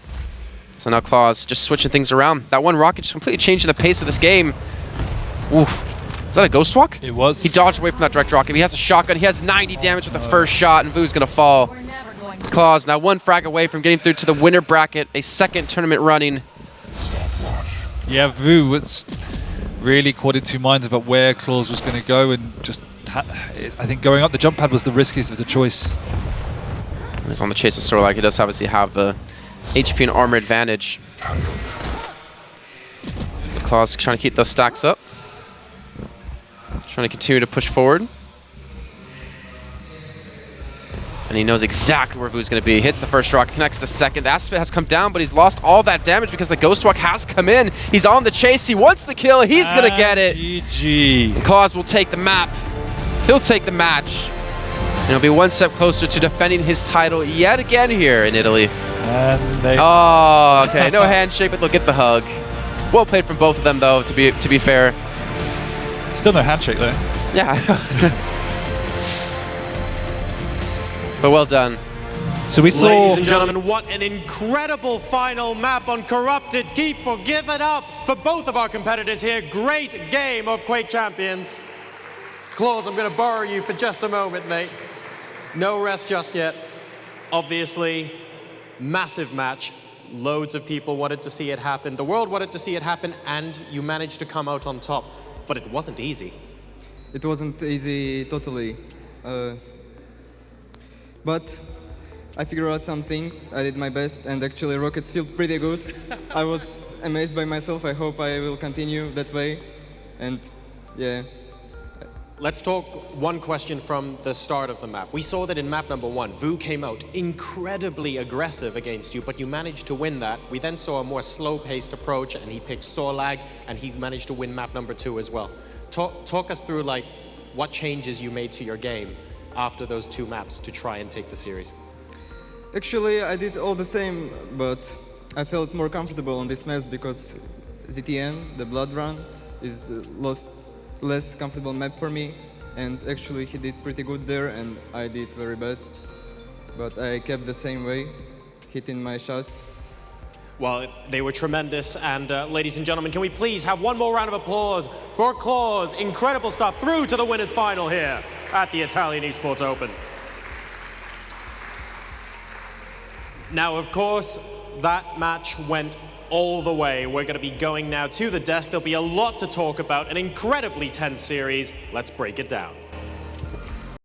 [SPEAKER 2] So now clawz just switching things around. That one rocket just completely changing the pace of this game. Oof. Is that a ghost walk?
[SPEAKER 1] It was.
[SPEAKER 2] He dodged away from that direct rocket. He has a shotgun. He has 90 damage with the first shot, and Vu's gonna fall. clawz now one frag away from getting through to the winner bracket, a second tournament running.
[SPEAKER 1] Yeah, Vu was really caught in two minds about where clawz was going to go, and just I think going up the jump pad was the riskiest of the choice.
[SPEAKER 2] He's on the chase of Sorlag. He does obviously have the HP and armor advantage. clawz trying to keep those stacks up. Trying to continue to push forward. And he knows exactly where Vu's going to be. He hits the first rock, connects the second. The Aspid has come down, but he's lost all that damage because the Ghost Walk has come in. He's on the chase. He wants the kill. He's going to get it.
[SPEAKER 1] GG.
[SPEAKER 2] clawz will take the map. He'll take the match. And he'll be one step closer to defending his title yet again here in Italy.
[SPEAKER 1] And they
[SPEAKER 2] Oh, okay. No handshake, but they'll get the hug. Well played from both of them, though, to be fair.
[SPEAKER 1] Still no handshake, though.
[SPEAKER 2] Yeah. But well done.
[SPEAKER 1] So we saw...
[SPEAKER 4] Ladies and gentlemen, what an incredible final map on Corrupted. Keep or give it up for both of our competitors here. Great game of Quake Champions. clawz, I'm going to borrow you for just a moment, mate. No rest just yet. Obviously, massive match. Loads of people wanted to see it happen. The world wanted to see it happen, and you managed to come out on top. But it wasn't easy.
[SPEAKER 5] It wasn't easy totally. But I figured out some things, I did my best, and actually rockets felt pretty good. I was amazed by myself. I hope I will continue that way. And yeah.
[SPEAKER 4] Let's talk one question from the start of the map. We saw that in map number 1, Vu came out incredibly aggressive against you, but you managed to win that. We then saw a more slow-paced approach, and he picked Sorlag, and he managed to win map number 2 as well. Talk us through like what changes you made to your game after those 2 maps to try and take the series.
[SPEAKER 5] Actually, I did all the same, but I felt more comfortable on this maps because ZTN, the Blood Run, is less comfortable map for me, and actually he did pretty good there and I did very bad. But I kept the same way, hitting my shots.
[SPEAKER 4] Well, they were tremendous, and ladies and gentlemen, can we please have one more round of applause for clawz? Incredible stuff through to the winners final here at the Italian eSports Open. Now, of course, that match went all the way. We're going to be going now to the desk. There'll be a lot to talk about, an incredibly tense series. Let's break it down.